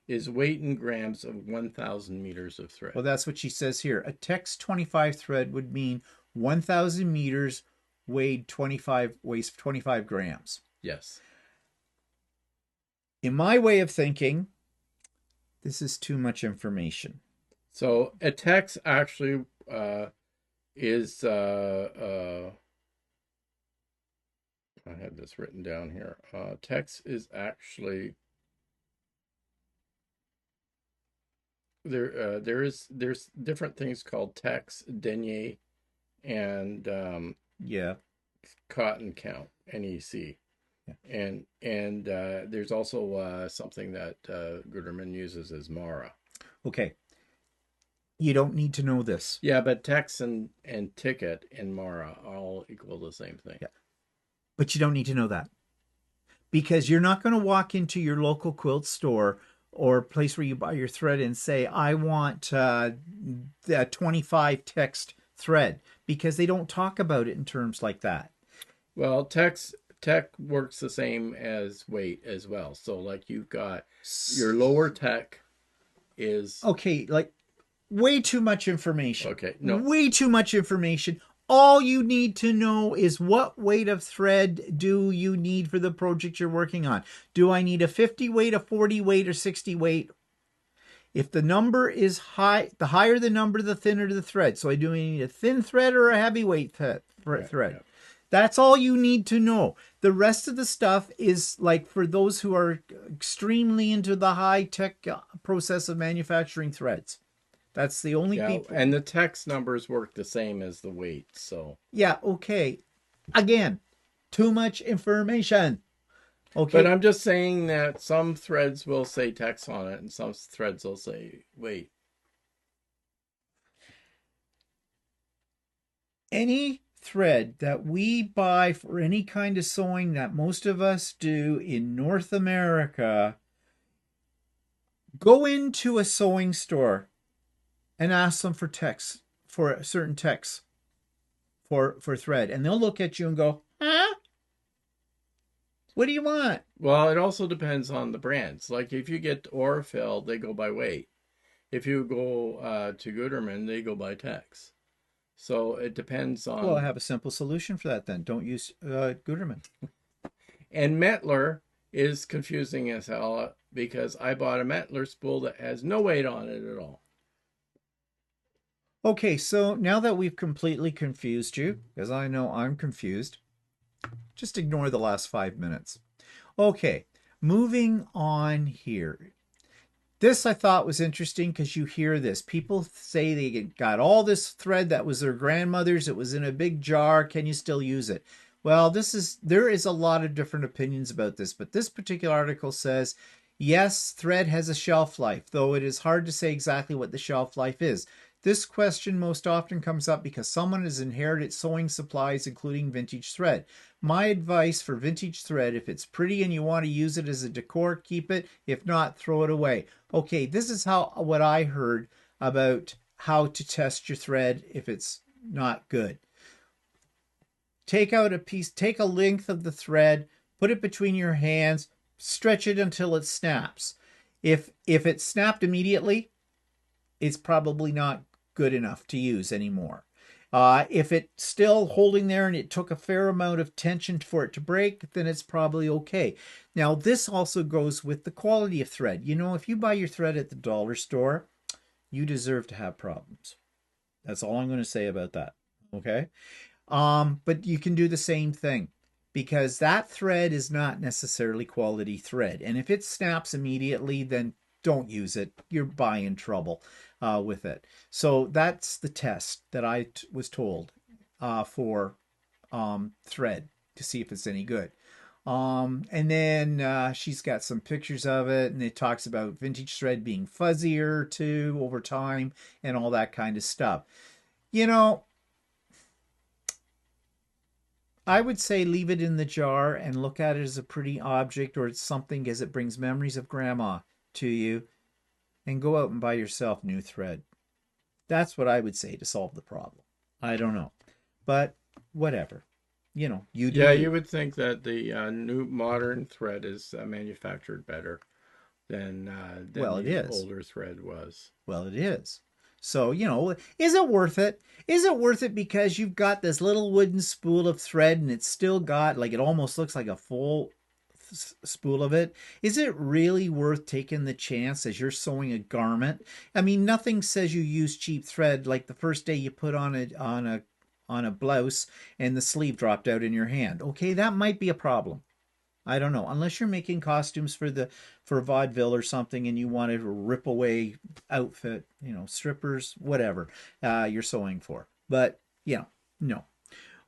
Speaker 2: is weight in grams of 1,000 meters of thread.
Speaker 1: Well, that's what she says here. A Tex 25 thread would mean 1,000 meters weighs 25 grams.
Speaker 2: Yes.
Speaker 1: In my way of thinking, this is too much information.
Speaker 2: So a Tex actually is I had this written down here. Tex is actually there's different things called Tex, denier, and
Speaker 1: Yeah.
Speaker 2: cotton count, NEC.
Speaker 1: Yeah.
Speaker 2: And there's also something that Guterman uses as Mara.
Speaker 1: Okay. You don't need to know this.
Speaker 2: Yeah, but Tex and ticket and Mara all equal the same thing.
Speaker 1: Yeah. But you don't need to know that. Because you're not going to walk into your local quilt store or place where you buy your thread and say, I want the 25 text thread, because they don't talk about it in terms like that.
Speaker 2: Well, tech works the same as weight as well. So like you've got your lower tech is
Speaker 1: Okay, like way too much information.
Speaker 2: okay. No,
Speaker 1: Way too much information. All you need to know is what weight of thread do you need for the project you're working on. Do I need a 50 weight, a 40 weight, or 60 weight? If the number is high, the higher the number, the thinner the thread. So I do need a thin thread or a heavyweight thread.
Speaker 2: yeah.
Speaker 1: That's all you need to know. The rest of the stuff is like for those who are extremely into the high tech process of manufacturing threads. That's the only people.
Speaker 2: And the text numbers work the same as the weight. So
Speaker 1: Yeah, okay. Again, too much information. Okay.
Speaker 2: but I'm just saying that some threads will say text on it and some threads will say weight.
Speaker 1: Any thread that we buy for any kind of sewing that most of us do in North America, go into a sewing store and ask them for text, for a certain text for thread, and they'll look at you and go, huh? What do you want?
Speaker 2: Well, it also depends on the brands. Like if you get Orfeld, they go by weight. If you go to Guterman, they go by text. So it depends on.
Speaker 1: Well, I have a simple solution for that then. Don't use Guterman.
Speaker 2: And Metler is confusing as hell because I bought a Metler spool that has no weight on it at all.
Speaker 1: Okay, so now that we've completely confused you, because I know I'm confused, just ignore the last 5 minutes. Okay, moving on here. This I thought was interesting because you hear this. People say they got all this thread that was their grandmother's. It was in a big jar. Can you still use it? Well, there is a lot of different opinions about this, but this particular article says, yes, thread has a shelf life, though it is hard to say exactly what the shelf life is. This question most often comes up because someone has inherited sewing supplies, including vintage thread. My advice for vintage thread, if it's pretty and you want to use it as a decor, keep it. If not, throw it away. Okay, this is what I heard about how to test your thread if it's not good. Take out a piece, take a length of the thread, put it between your hands, stretch it until it snaps. If it snapped immediately, it's probably not good enough to use anymore. If it's still holding there and it took a fair amount of tension for it to break, then it's probably okay. Now, this also goes with the quality of thread. You know, if you buy your thread at the dollar store, you deserve to have problems. That's all I'm going to say about that. Okay? But you can do the same thing, because that thread is not necessarily quality thread. And if it snaps immediately, then don't use it. You're buying trouble with it. So that's the test that I was told for thread to see if it's any good. And then she's got some pictures of it, and it talks about vintage thread being fuzzier too over time and all that kind of stuff. You know, I would say leave it in the jar and look at it as a pretty object or it's something as it brings memories of grandma to you, and go out and buy yourself new thread. That's what I would say to solve the problem. I don't know. But whatever. You do
Speaker 2: Yeah, you
Speaker 1: you.
Speaker 2: would think that the new modern thread is manufactured better than
Speaker 1: Well, it
Speaker 2: the
Speaker 1: is.
Speaker 2: older thread was.
Speaker 1: Well, it is. So, is it worth it? Is it worth it because you've got this little wooden spool of thread and it's still got, like, it almost looks like a full spool of it? Is it really worth taking the chance as you're sewing a garment? I mean, nothing says you use cheap thread like the first day you put on a blouse and the sleeve dropped out in your hand. Okay, that might be a problem. I don't know. Unless you're making costumes for vaudeville or something and you want to rip away outfit, strippers, whatever you're sewing for. But no.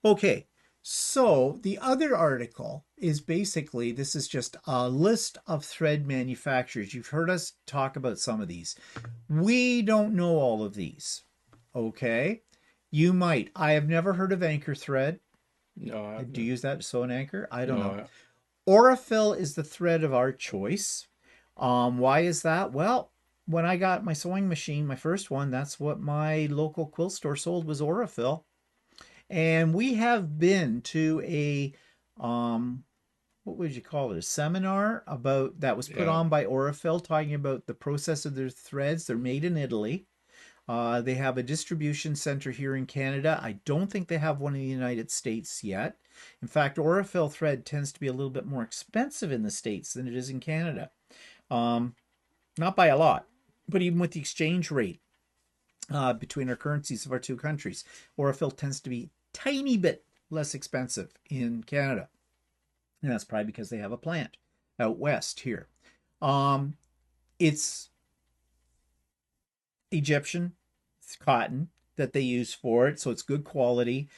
Speaker 1: Okay. So the other article is basically, this is just a list of thread manufacturers. You've heard us talk about some of these. We don't know all of these. Okay. You might. I have never heard of Anchor Thread.
Speaker 2: No,
Speaker 1: Do you use that to sew an anchor? I don't know.
Speaker 2: no,
Speaker 1: Aurifil is the thread of our choice. Why is that? Well, when I got my sewing machine, my first one, that's what my local quilt store sold, was Aurifil. And we have been to what would you call it? A seminar about that was put
Speaker 2: yeah.
Speaker 1: on by Aurifil, talking about the process of their threads. They're made in Italy. They have a distribution center here in Canada. I don't think they have one in the United States yet. In fact, Aurifil thread tends to be a little bit more expensive in the States than it is in Canada. Um, Not by a lot, but even with the exchange rate between our currencies of our two countries, Aurifil tends to be a tiny bit less expensive in Canada. And that's probably because they have a plant out west here. Um, it's Egyptian cotton that they use for it, so it's good quality.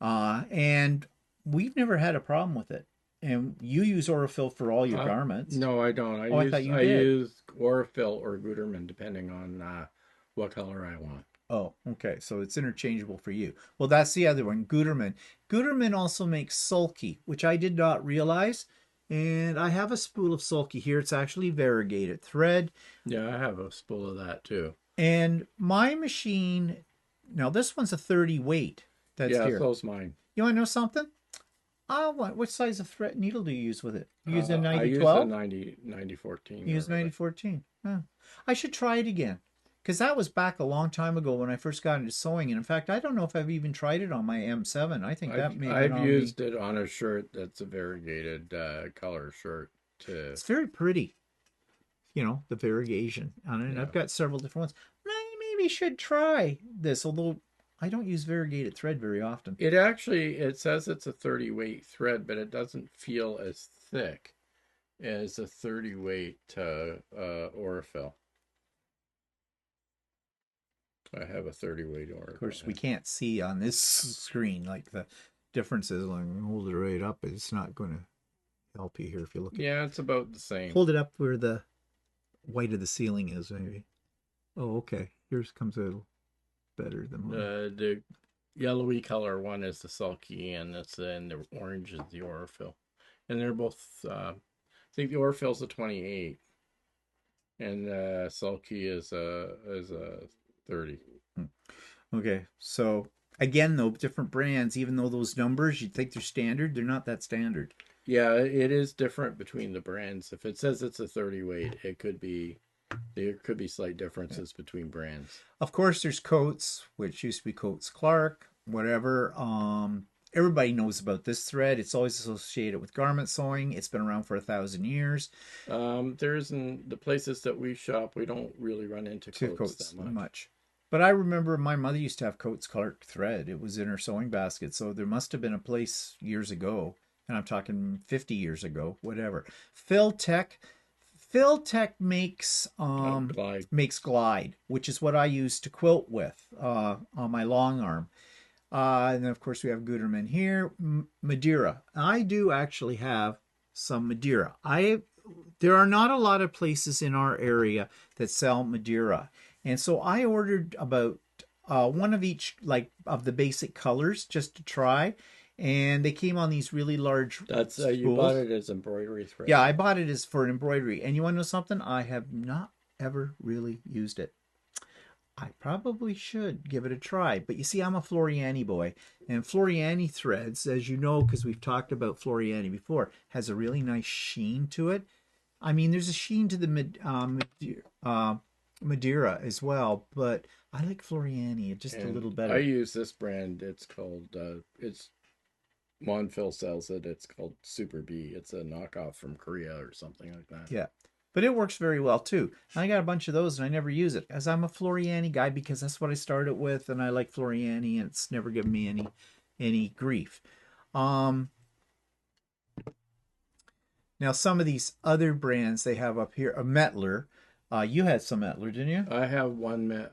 Speaker 1: And we've never had a problem with it. And you use Aurifil for all your garments.
Speaker 2: No, I don't.
Speaker 1: Oh, I thought you
Speaker 2: I
Speaker 1: did.
Speaker 2: use Orifil or Gutermann depending on what color I want.
Speaker 1: Oh, okay. So it's interchangeable for you. Well, that's the other one, Gutermann. Gutermann also makes sulky, which I did not realize. And I have a spool of sulky here. It's actually variegated thread.
Speaker 2: Yeah, I have a spool of that too.
Speaker 1: And my machine, now this one's a 30 weight. That's
Speaker 2: Yeah,
Speaker 1: here.
Speaker 2: so's mine.
Speaker 1: You want to know something? What size of thread needle do you use with it? You use a
Speaker 2: I use a
Speaker 1: 9012?
Speaker 2: 9014
Speaker 1: You
Speaker 2: or
Speaker 1: use
Speaker 2: whatever.
Speaker 1: 9014. Huh. I should try it again. Because that was back a long time ago when I first got into sewing. And in fact, I don't know if I've even tried it on my M7. I think that may have been
Speaker 2: I've
Speaker 1: on the.
Speaker 2: used it on a shirt that's a variegated color shirt to
Speaker 1: It's very pretty, the variegation on it. And
Speaker 2: yeah.
Speaker 1: I've got several different ones. I maybe should try this, although I don't use variegated thread very often.
Speaker 2: It says it's a 30 weight thread, but it doesn't feel as thick as a 30 weight Aurifil. I have a 30 weight
Speaker 1: Of course,
Speaker 2: Aurifil.
Speaker 1: we
Speaker 2: Yeah.
Speaker 1: can't see on this screen like the differences. Like, hold it right up. It's not going to help you here if you look at.
Speaker 2: Yeah, it's about the same.
Speaker 1: Hold it up where the white of the ceiling is, maybe. Oh, okay. Yours comes out better than mine.
Speaker 2: The yellowy color one is the sulky, and the orange is the Aurifil, and they're both. I think the Aurifil's a 28, and sulky is a 30.
Speaker 1: Okay, so again, though, different brands, even though those numbers you'd think they're standard, they're not that standard.
Speaker 2: Yeah, it is different between the brands. If it says it's a 30 weight, there could be slight differences between brands.
Speaker 1: Of course, there's Coates, which used to be Coates Clark, whatever. Everybody knows about this thread. It's always associated with garment sewing. It's been around for 1,000 years.
Speaker 2: There's in the places that we shop, we don't really run into Coates that much.
Speaker 1: But I remember my mother used to have Coates Clark thread. It was in her sewing basket. So there must have been a place years ago, and I'm talking 50 years ago, whatever. Philtech makes
Speaker 2: Glide.
Speaker 1: makes glide, which is what I use to quilt with on my long arm. And then, of course, we have Gutermann here. Madeira. I do actually have some Madeira. There are not a lot of places in our area that sell Madeira. And so I ordered about one of each, like of the basic colors just to try. And they came on these really large
Speaker 2: That's you bought
Speaker 1: spools.
Speaker 2: it as embroidery thread.
Speaker 1: Yeah, I bought it as for an embroidery. And you want to know something? I have not ever really used it. I probably should give it a try. But you see, I'm a Floriani boy. And Floriani threads, as you know, because we've talked about Floriani before, has a really nice sheen to it. I mean, there's a sheen to the Madeira as well, but I like Floriani just a little
Speaker 2: And I
Speaker 1: better.
Speaker 2: use this brand. It's called it's Monfil sells it. It's called Super B. It's a knockoff from Korea or something like that.
Speaker 1: Yeah. But it works very well too. I got a bunch of those and I never use it as I'm a Floriani guy because that's what I started with and I like Floriani and it's never given me any grief. Um Now some of these other brands they have up here, a Metler. You had some Metler, didn't you?
Speaker 2: I have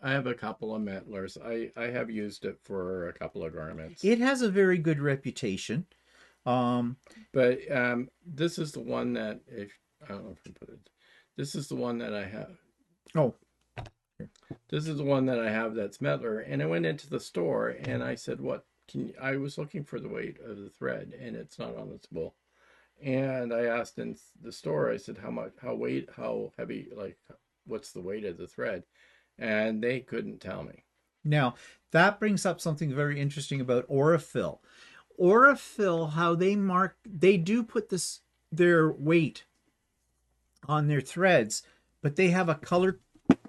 Speaker 2: I have a couple of metlers. I have used it for a couple of garments.
Speaker 1: It has a very good reputation. Um
Speaker 2: But this is the one that if I don't know if I can put it. This is the one that I have.
Speaker 1: oh,
Speaker 2: This is the one that I have that's Metler. And I went into the store and I said, "What I was looking for the weight of the thread, and it's not on the spool." And I asked in the store, I said, "How much? How heavy? Like, what's the weight of the thread?" And they couldn't tell me.
Speaker 1: now that brings up something very interesting about Aurifil. Aurifil, how they do put this their weight on their threads, but they have a color.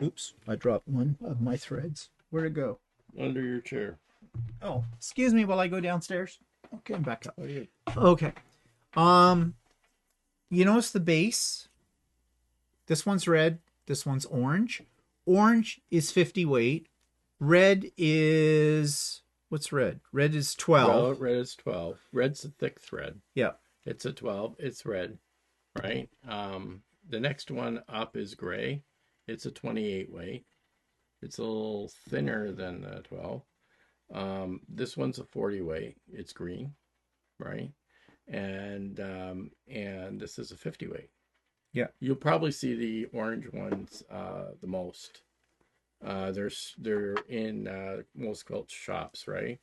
Speaker 1: Oops, I dropped one of my threads. Where'd it go?
Speaker 2: Under your chair.
Speaker 1: Oh, excuse me while I go downstairs. Okay, I'm back up.
Speaker 2: Oh, yeah.
Speaker 1: Okay. Um, you notice the base? This one's red, this one's orange. Orange is 50 weight. Red is what's red? Red is 12.
Speaker 2: Well, red is 12. Red's a thick thread.
Speaker 1: Yeah.
Speaker 2: It's a 12. It's red, right? The next one up is gray. It's a 28 weight. It's a little thinner than the 12. This one's a 40 weight. It's green, right? And this is a 50 weight.
Speaker 1: Yeah.
Speaker 2: You'll probably see the orange ones the most. They're in most quilt shops, right?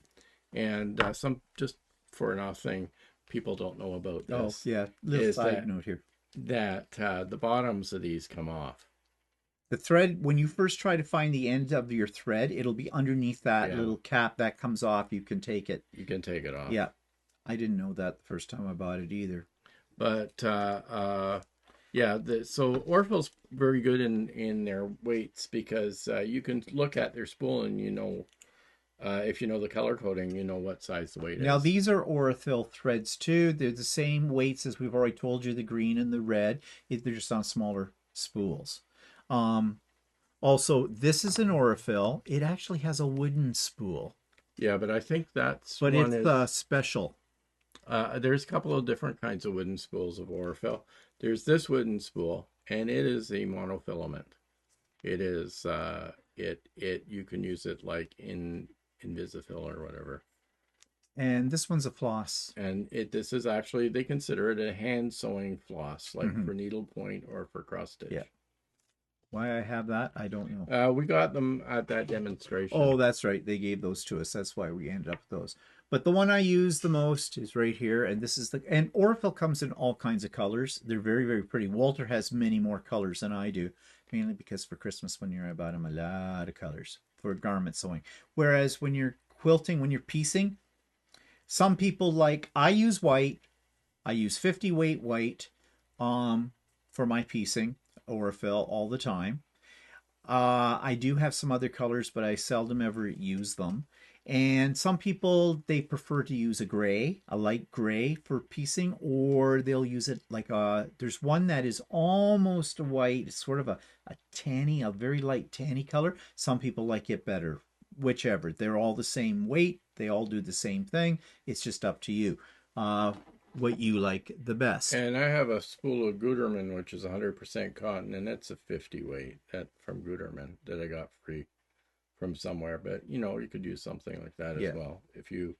Speaker 2: And some just for an off thing, people don't know about this.
Speaker 1: Oh, yeah. Little
Speaker 2: Is
Speaker 1: side note here.
Speaker 2: that the bottoms of these come off.
Speaker 1: The thread, when you first try to find the end of your thread, it'll be underneath that
Speaker 2: Yeah.
Speaker 1: little cap that comes off. You can take it.
Speaker 2: You can take it off.
Speaker 1: Yeah. I didn't know that the first time I bought it either.
Speaker 2: But yeah, so Orville's very good in their weights because you can look at their spool and you know if you know the color coding, you know what size the weight
Speaker 1: Now,
Speaker 2: is.
Speaker 1: these are Aurifil threads too. They're the same weights as we've already told you, the green and the red. They're just on smaller spools. Um, Also, this is an Aurifil. It actually has a wooden spool,
Speaker 2: Yeah, but I think that's
Speaker 1: but
Speaker 2: one
Speaker 1: it's
Speaker 2: is
Speaker 1: special.
Speaker 2: there's a couple of different kinds of wooden spools of Orville. There's this wooden spool, and it is a monofilament. It is it you can use it like in Invisifil or whatever.
Speaker 1: And this one's a floss.
Speaker 2: And this is actually they consider it a hand sewing floss, like for needlepoint or for cross stitch.
Speaker 1: Yeah. Why I have that, I don't know.
Speaker 2: We got them at that demonstration.
Speaker 1: Oh, that's right. They gave those to us. That's why we ended up with those. But the one I use the most is right here. And this is and Aurifil comes in all kinds of colors. They're very, very pretty. Walter has many more colors than I do, mainly because for Christmas one year I bought him a lot of colors for garment sewing. Whereas when you're quilting, when you're piecing, some people I use white. I use 50 weight white for my piecing, Aurifil all the time. I do have some other colors, but I seldom ever use them. And some people, they prefer to use a light gray for piecing, or they'll use it there's one that is almost white, it's sort of a tanny, a very light tanny color. Some people like it better, whichever. They're all the same weight. They all do the same thing. It's just up to you what you like the best.
Speaker 2: And I have a spool of Gutermann, which is 100% cotton, and it's a 50 weight from Gutermann that I got free from somewhere, but you know, you could use something like that as
Speaker 1: Yeah.
Speaker 2: well if you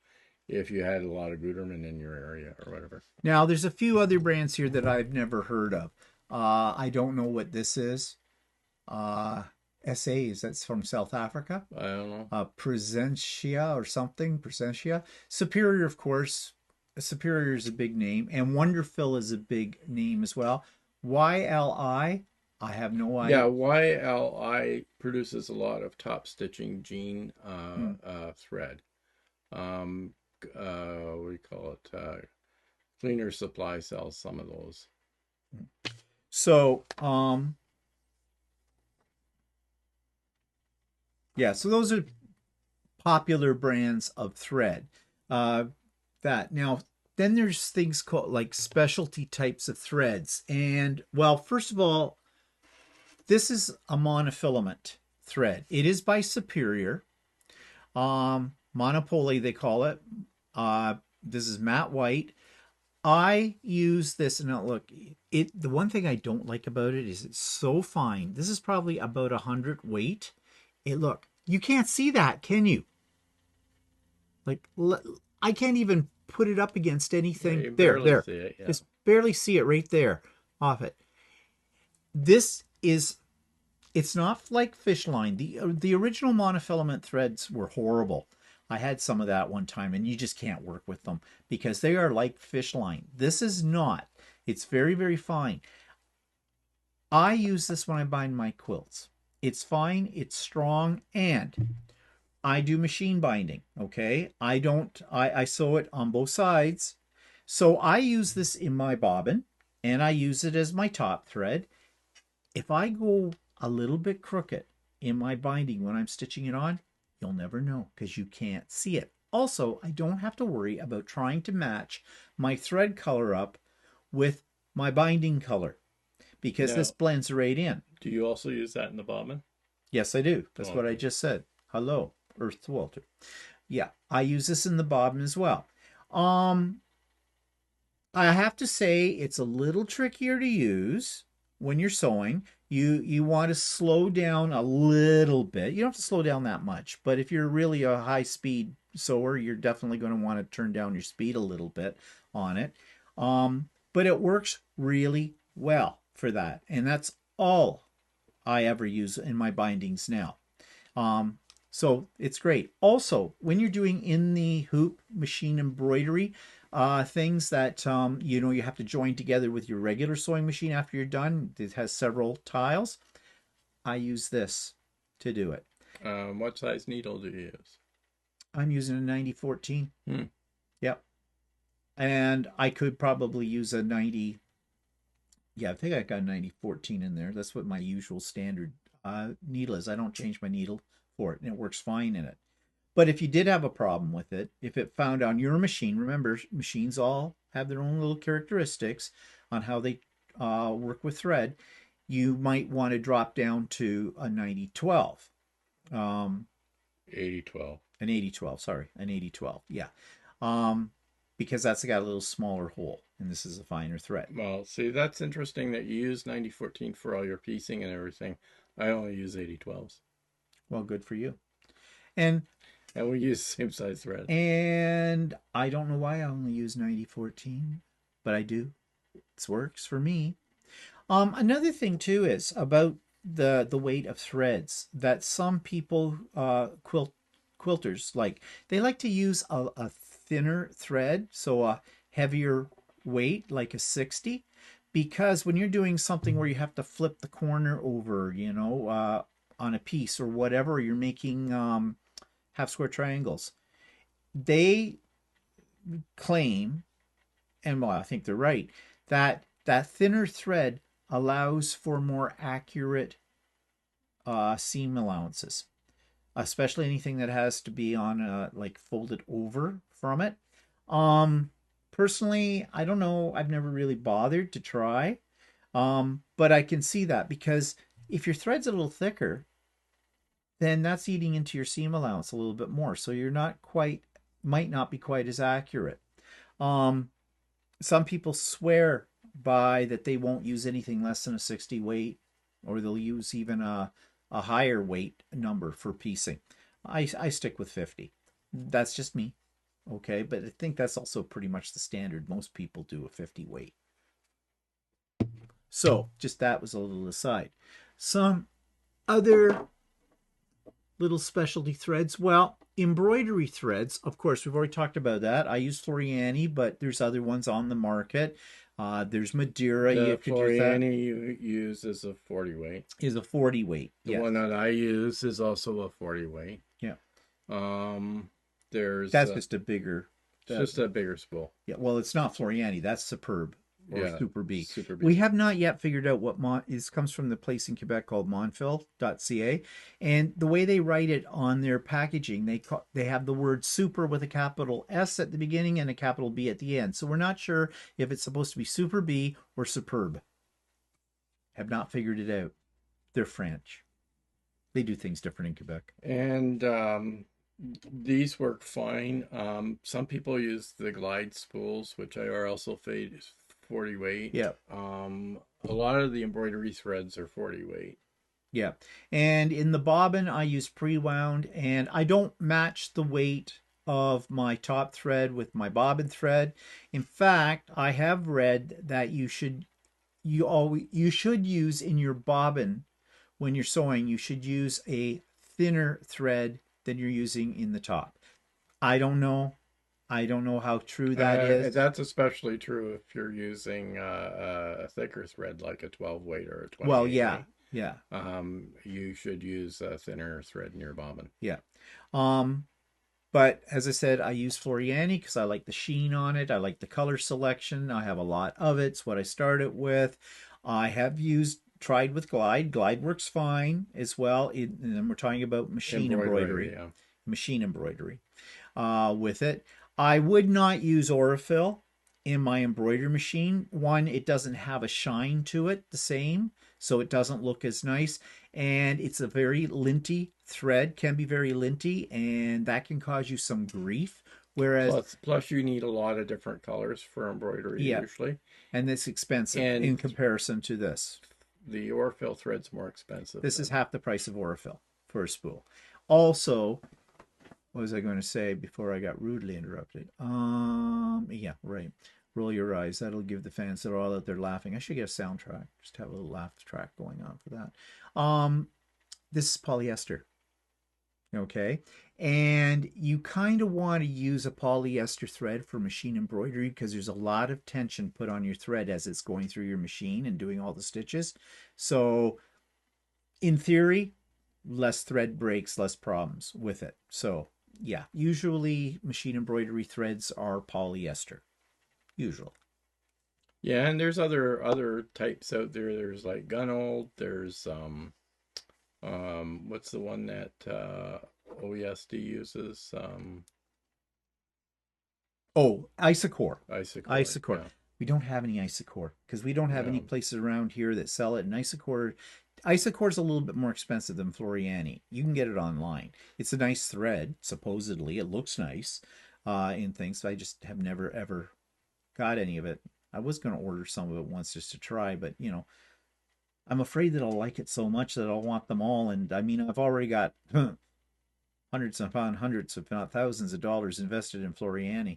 Speaker 2: had a lot of Guterman in your area or whatever.
Speaker 1: Now, there's a few other brands here that I've never heard of. I don't know what this is. Uh, SAs, that's from South Africa.
Speaker 2: I don't know.
Speaker 1: Presentia or something. Presentia. Superior, of course. Superior is a big name, and Wonderfil is a big name as well. YLI, I have no
Speaker 2: Yeah,
Speaker 1: idea.
Speaker 2: YLI produces a lot of top stitching jean
Speaker 1: Hmm.
Speaker 2: thread. Um, what do you call it? Cleaner Supply sells some of those.
Speaker 1: So, yeah, so those are popular brands of thread. Uh, that now, then there's things called like specialty types of threads. And well, first of all, this is a monofilament thread. It is by Superior. Monopoly, they call it. This is matte white. I use this, and now look, it. The one thing I don't like about it is it's so fine. This is probably about 100 weight. It look, you can't see that, can you? Like I can't even put it up against
Speaker 2: Yeah,
Speaker 1: anything.
Speaker 2: you
Speaker 1: There,
Speaker 2: barely
Speaker 1: there.
Speaker 2: see it. Yeah.
Speaker 1: Just barely see it right there off it. This is it's not like fish line. The original monofilament threads were horrible. I had some of that one time, and you just can't work with them because they are like fish line. This is not. It's very, very fine. I use this when I bind my quilts. It's fine, it's strong, and I do machine binding. Okay. I sew it on both sides. So I use this in my bobbin and I use it as my top thread. If I go a little bit crooked in my binding when I'm stitching it on, you'll never know because you can't see it. Also, I don't have to worry about trying to match my thread color up with my binding color because this
Speaker 2: Now,
Speaker 1: blends right in.
Speaker 2: do you also use that in the bobbin?
Speaker 1: Yes, I do.
Speaker 2: Oh,
Speaker 1: That's what I
Speaker 2: okay.
Speaker 1: just said. Hello, Earth to Walter. Yeah, I use this in the bobbin as well. Um, I have to say it's a little trickier to use when you're sewing. You want to slow down a little bit. You don't have to slow down that much, but if you're really a high speed sewer, you're definitely going to want to turn down your speed a little bit on it. But it works really well for that, and that's all I ever use in my bindings now. Um, so it's great. Also, when you're doing in the hoop machine embroidery, things that you have to join together with your regular sewing machine after you're done. It has several tiles. I use this to do it.
Speaker 2: What size needle do you use?
Speaker 1: I'm using a 9014.
Speaker 2: Hmm.
Speaker 1: Yep. And I could probably use a 90. Yeah, I think I got a 9014 in there. That's what my usual standard needle is. I don't change my needle for it, and it works fine in it. But if you did have a problem with it, if it found on your machine, remember, machines all have their own little characteristics on how they work with thread, you might want to drop down to a 9012. Um,
Speaker 2: 8012.
Speaker 1: an 8012, sorry, an 8012. Yeah. Um, because that's got a little smaller hole, and this is a finer thread.
Speaker 2: Well, see, that's interesting that you use 9014 for all your piecing and everything. I only use 8012s.
Speaker 1: Well, good for you. And
Speaker 2: And we use the same size thread.
Speaker 1: and I don't know why I only use 9014, but I do. It works for me. Another thing too is about the weight of threads that some people quilters like. They like to use a thinner thread, so a heavier weight, like a 60, because when you're doing something where you have to flip the corner over, on a piece or whatever, you're making half square triangles. They claim, and well, I think they're right, that that thinner thread allows for more accurate seam allowances, especially anything that has to be on like folded over from it. Um, Personally, I don't know. I've never really bothered to try, but I can see that because if your thread's a little thicker, then that's eating into your seam allowance a little bit more. So you're not quite, might not be quite as accurate. Um, some people swear by that they won't use anything less than a 60 weight, or they'll use even a higher weight number for piecing. I stick with 50. That's just me. Okay, but I think that's also pretty much the standard. Most people do a 50 weight. So just that was a little aside. Some other little specialty threads. Well, embroidery threads, of course, we've already talked about that. I use Floriani, but there's other ones on the market. There's Madeira. You
Speaker 2: The
Speaker 1: could use that.
Speaker 2: Floriani you use is a 40 weight.
Speaker 1: Is a 40 weight.
Speaker 2: The
Speaker 1: Yes.
Speaker 2: one that I use is also a 40 weight.
Speaker 1: Yeah.
Speaker 2: Um, there's
Speaker 1: That's just a bigger.
Speaker 2: it's just a bigger spool.
Speaker 1: Yeah. Well, it's not Floriani. That's Superb or
Speaker 2: Yeah,
Speaker 1: Super B.
Speaker 2: Super B.
Speaker 1: We have not yet figured out what this comes from the place in Quebec called monfil.ca, and the way they write it on their packaging, they have the word super with a capital S at the beginning and a capital B at the end. So we're not sure if it's supposed to be Super B or Superb. Have not figured it out. They're French. They do things different in Quebec.
Speaker 2: And these work fine. Some people use the glide spools, which are also 40 weight.
Speaker 1: Yeah.
Speaker 2: A lot of the embroidery threads are 40 weight.
Speaker 1: Yeah. And in the bobbin, I use pre-wound, and I don't match the weight of my top thread with my bobbin thread. In fact, I have read that you should use in your bobbin when you're sewing, you should use a thinner thread than you're using in the top. I don't know. I don't know how true that is.
Speaker 2: That's especially true if you're using a thicker thread like a 12 weight or a 28
Speaker 1: Well, yeah,
Speaker 2: weight.
Speaker 1: yeah,
Speaker 2: You should use a thinner thread in your bobbin.
Speaker 1: yeah. But as I said, I use Floriani because I like the sheen on it. I like the color selection. I have a lot of it. It's what I started with. I have tried with Glide. Glide works fine as well. And then we're talking about machine embroidery.
Speaker 2: Yeah.
Speaker 1: Machine embroidery with it. I would not use Aurifil in my embroidery machine. One, it doesn't have a shine to it the same, so it doesn't look as nice. And it's a very linty thread, can be very linty, and that can cause you some grief. Whereas,
Speaker 2: plus you need a lot of different colors for embroidery usually.
Speaker 1: And it's expensive in comparison to this.
Speaker 2: The Aurifil thread's more expensive.
Speaker 1: This is half the price of Aurifil for a spool. Also, what was I going to say before I got rudely interrupted? Yeah, right. Roll your eyes. That'll give the fans that are all out there laughing. I should get a soundtrack. Just have a little laugh track going on for that. This is polyester. Okay. And you kind of want to use a polyester thread for machine embroidery because there's a lot of tension put on your thread as it's going through your machine and doing all the stitches. So in theory, less thread breaks, less problems with it. So yeah, usually machine embroidery threads are polyester. Usually.
Speaker 2: Yeah, and there's other types out there. There's like Gunold. There's what's the one that OESD uses?
Speaker 1: Isocore.
Speaker 2: Isocore. Yeah.
Speaker 1: We don't have any Isocore because we don't have any places around here that sell it. And Isocore is a little bit more expensive than Floriani. You can get it online. It's a nice thread, supposedly. It looks nice in things. I just have never, ever got any of it. I was going to order some of it once just to try, but, I'm afraid that I'll like it so much that I'll want them all. And, I mean, I've already got hundreds upon hundreds, if not thousands of dollars invested in Floriani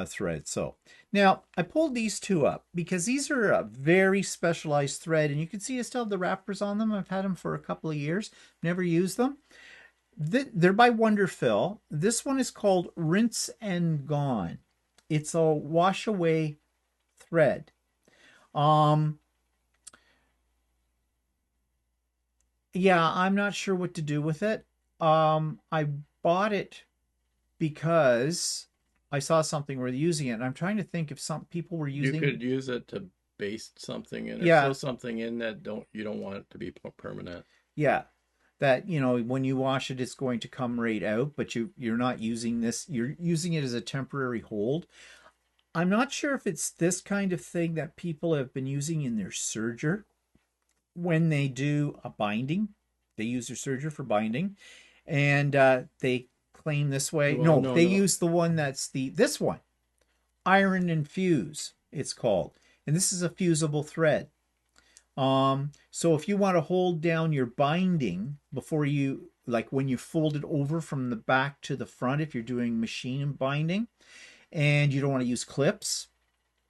Speaker 1: thread. So now I pulled these two up because these are a very specialized thread, and you can see I still have the wrappers on them. I've had them for a couple of years, never used them. They're by Wonderfil. This one is called Rinse and Gone. It's a wash away thread. Yeah, I'm not sure what to do with it. I bought it because I saw something where they're using it, and I'm trying to think if some people were using.
Speaker 2: You could use it to baste something in, or sew something in that you don't want it to be permanent.
Speaker 1: Yeah, that when you wash it, it's going to come right out, but you're not using this. You're using it as a temporary hold. I'm not sure if it's this kind of thing that people have been using in their serger when they do a binding. They use their serger for binding, and they claim this way. Well, no, they use the one that's this one, Iron and Fuse, it's called, and this is a fusible thread. So if you want to hold down your binding before you, like when you fold it over from the back to the front, if you're doing machine binding and you don't want to use clips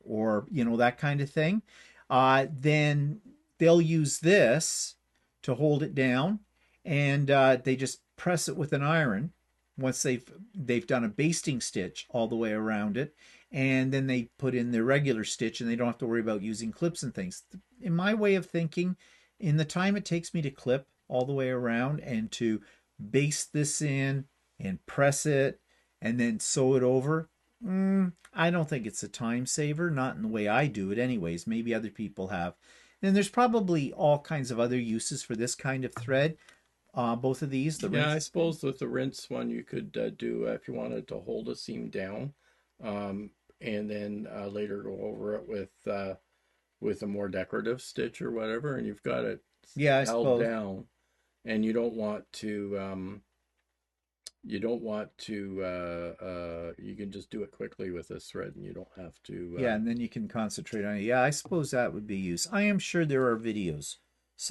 Speaker 1: or, that kind of thing, then they'll use this to hold it down, and they just press it with an iron once they've done a basting stitch all the way around it, and then they put in their regular stitch and they don't have to worry about using clips and things. In my way of thinking, in the time it takes me to clip all the way around and to baste this in and press it and then sew it over, I don't think it's a time saver, not in the way I do it anyways. Maybe other people have. And there's probably all kinds of other uses for this kind of thread. Both of these, the
Speaker 2: Yeah, I
Speaker 1: rinse.
Speaker 2: suppose with the rinse one, you could do if you wanted to hold a seam down, um, and then later go over it with a more decorative stitch or whatever, and you've got it
Speaker 1: Yeah, I
Speaker 2: held
Speaker 1: suppose.
Speaker 2: down, and you don't want to you can just do it quickly with this thread, and you don't have to.
Speaker 1: Yeah, and then you can concentrate on it. Yeah, I suppose that would be use. I am sure there are videos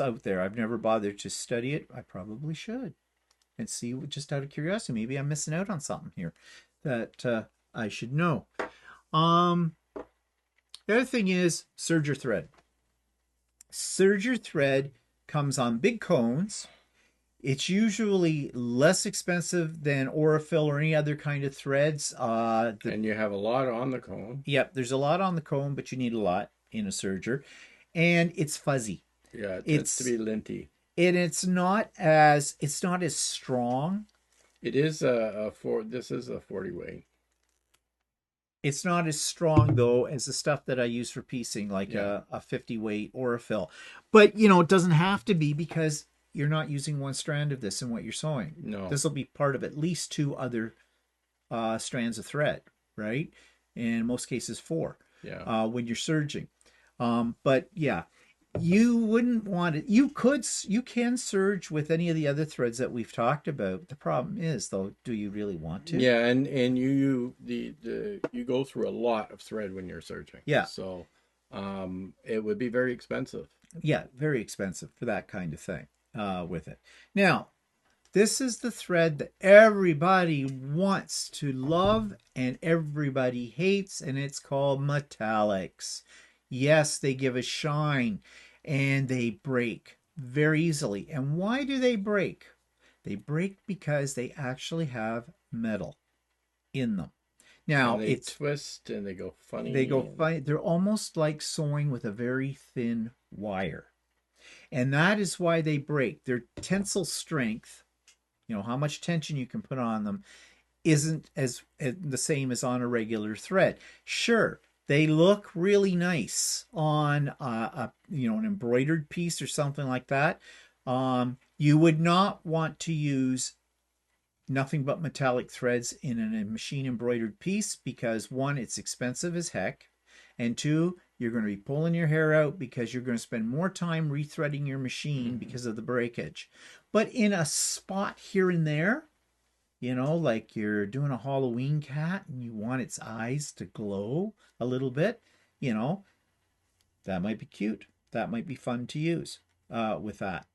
Speaker 1: out there. I've never bothered to study it. I probably should and see, just out of curiosity. Maybe I'm missing out on something here that I should know. Um, the other thing is serger thread. Serger thread comes on big cones. It's usually less expensive than Aurifil or any other kind of threads.
Speaker 2: And you have a lot on the cone.
Speaker 1: Yep, there's a lot on the cone, but you need a lot in a serger, and it's fuzzy.
Speaker 2: Yeah, it tends to
Speaker 1: It's
Speaker 2: be linty.
Speaker 1: it's not as strong.
Speaker 2: It is a four. This is a 40 weight.
Speaker 1: It's not as strong though as the stuff that I use for piecing, like
Speaker 2: Yeah.
Speaker 1: a 50 weight or a fill. But it doesn't have to be, because you're not using one strand of this in what you're sewing.
Speaker 2: No.
Speaker 1: This will be part of at least two other strands of thread, right? In most cases, four
Speaker 2: Yeah.
Speaker 1: when you're serging. But yeah, you wouldn't want it. You can serge with any of the other threads that we've talked about. The problem is, though, do you really want to?
Speaker 2: Yeah, and you go through a lot of thread when you're searching.
Speaker 1: Yeah,
Speaker 2: So it would be very expensive.
Speaker 1: yeah, very expensive for that kind of thing with it. Now, this is the thread that everybody wants to love and everybody hates, and it's called metallics. Yes, they give a shine and they break very easily. And why do they break? They break because they actually have metal in them.
Speaker 2: And
Speaker 1: Now,
Speaker 2: they
Speaker 1: it's
Speaker 2: twist and they go
Speaker 1: they
Speaker 2: funny
Speaker 1: go
Speaker 2: and
Speaker 1: fine. They're almost like sewing with a very thin wire. And that is why they break. Their tensile strength, how much tension you can put on them, isn't as the same as on a regular thread. Sure, they look really nice on an embroidered piece or something like that. You would not want to use nothing but metallic threads in a machine embroidered piece, because one, it's expensive as heck, and two, you're going to be pulling your hair out because you're going to spend more time rethreading your machine
Speaker 2: Mhm.
Speaker 1: because of the breakage. But in a spot here and there, like you're doing a Halloween cat and you want its eyes to glow a little bit, you know, that might be cute. That might be fun to use with that.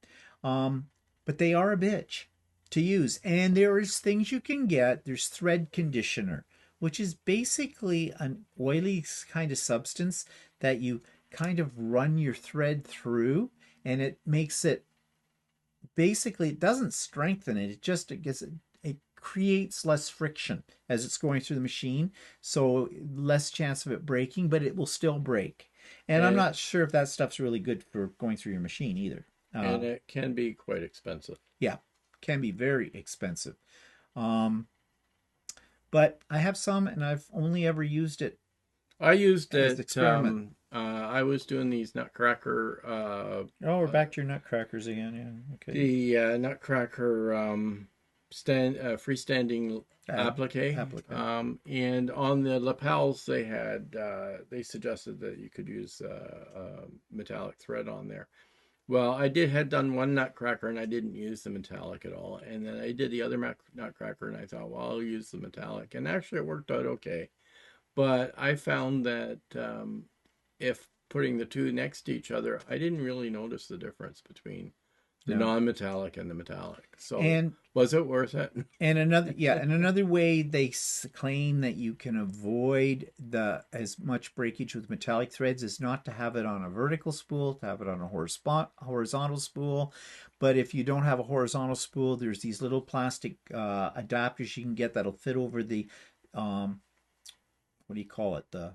Speaker 1: Um, but they are a bitch to use. And there is things you can get. There's thread conditioner, which is basically an oily kind of substance that you kind of run your thread through, and it makes it, basically, it doesn't strengthen it. It creates less friction as it's going through the machine, so less chance of it breaking, but it will still break. And I'm
Speaker 2: and
Speaker 1: not sure if that stuff's really good for going through your machine either.
Speaker 2: and it can be quite expensive.
Speaker 1: Yeah, can be very expensive. Um, but I have some, and I've only ever used it
Speaker 2: I used
Speaker 1: as
Speaker 2: it.
Speaker 1: experiment.
Speaker 2: I was doing these Nutcracker,
Speaker 1: Oh, we're back to your nutcrackers again. Yeah, okay.
Speaker 2: the Nutcracker freestanding applique,
Speaker 1: Applique.
Speaker 2: and on the lapels they suggested that you could use metallic thread on there. Well, had done one Nutcracker and I didn't use the metallic at all, and then I did the other Nutcracker and I thought, well, I'll use the metallic, and actually it worked out okay. But I found that if putting the two next to each other, I didn't really notice the difference between the
Speaker 1: No.
Speaker 2: non-metallic and the metallic. So
Speaker 1: And
Speaker 2: was it worth it?
Speaker 1: another way they claim that you can avoid the as much breakage with metallic threads is not to have it on a vertical spool, to have it on a horizontal spool. But if you don't have a horizontal spool, there's these little plastic adapters you can get that'll fit over the what do you call it? The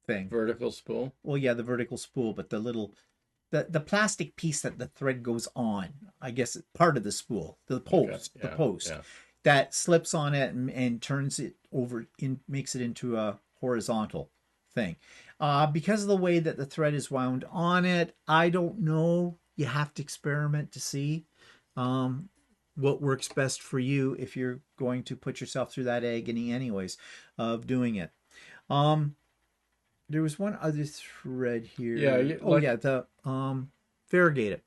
Speaker 1: thing.
Speaker 2: Vertical spool?
Speaker 1: Well, yeah, the vertical spool, but the plastic piece that the thread goes on, I guess part of the spool, the
Speaker 2: Okay.
Speaker 1: post, the
Speaker 2: Yeah.
Speaker 1: post
Speaker 2: Yeah.
Speaker 1: that slips on it and turns it over, makes it into a horizontal thing. Because of the way that the thread is wound on it, I don't know. You have to experiment to see what works best for you if you're going to put yourself through that agony, anyways, of doing it. Um, there was one other thread
Speaker 2: Yeah.
Speaker 1: here. Oh
Speaker 2: Like,
Speaker 1: yeah, the variegated.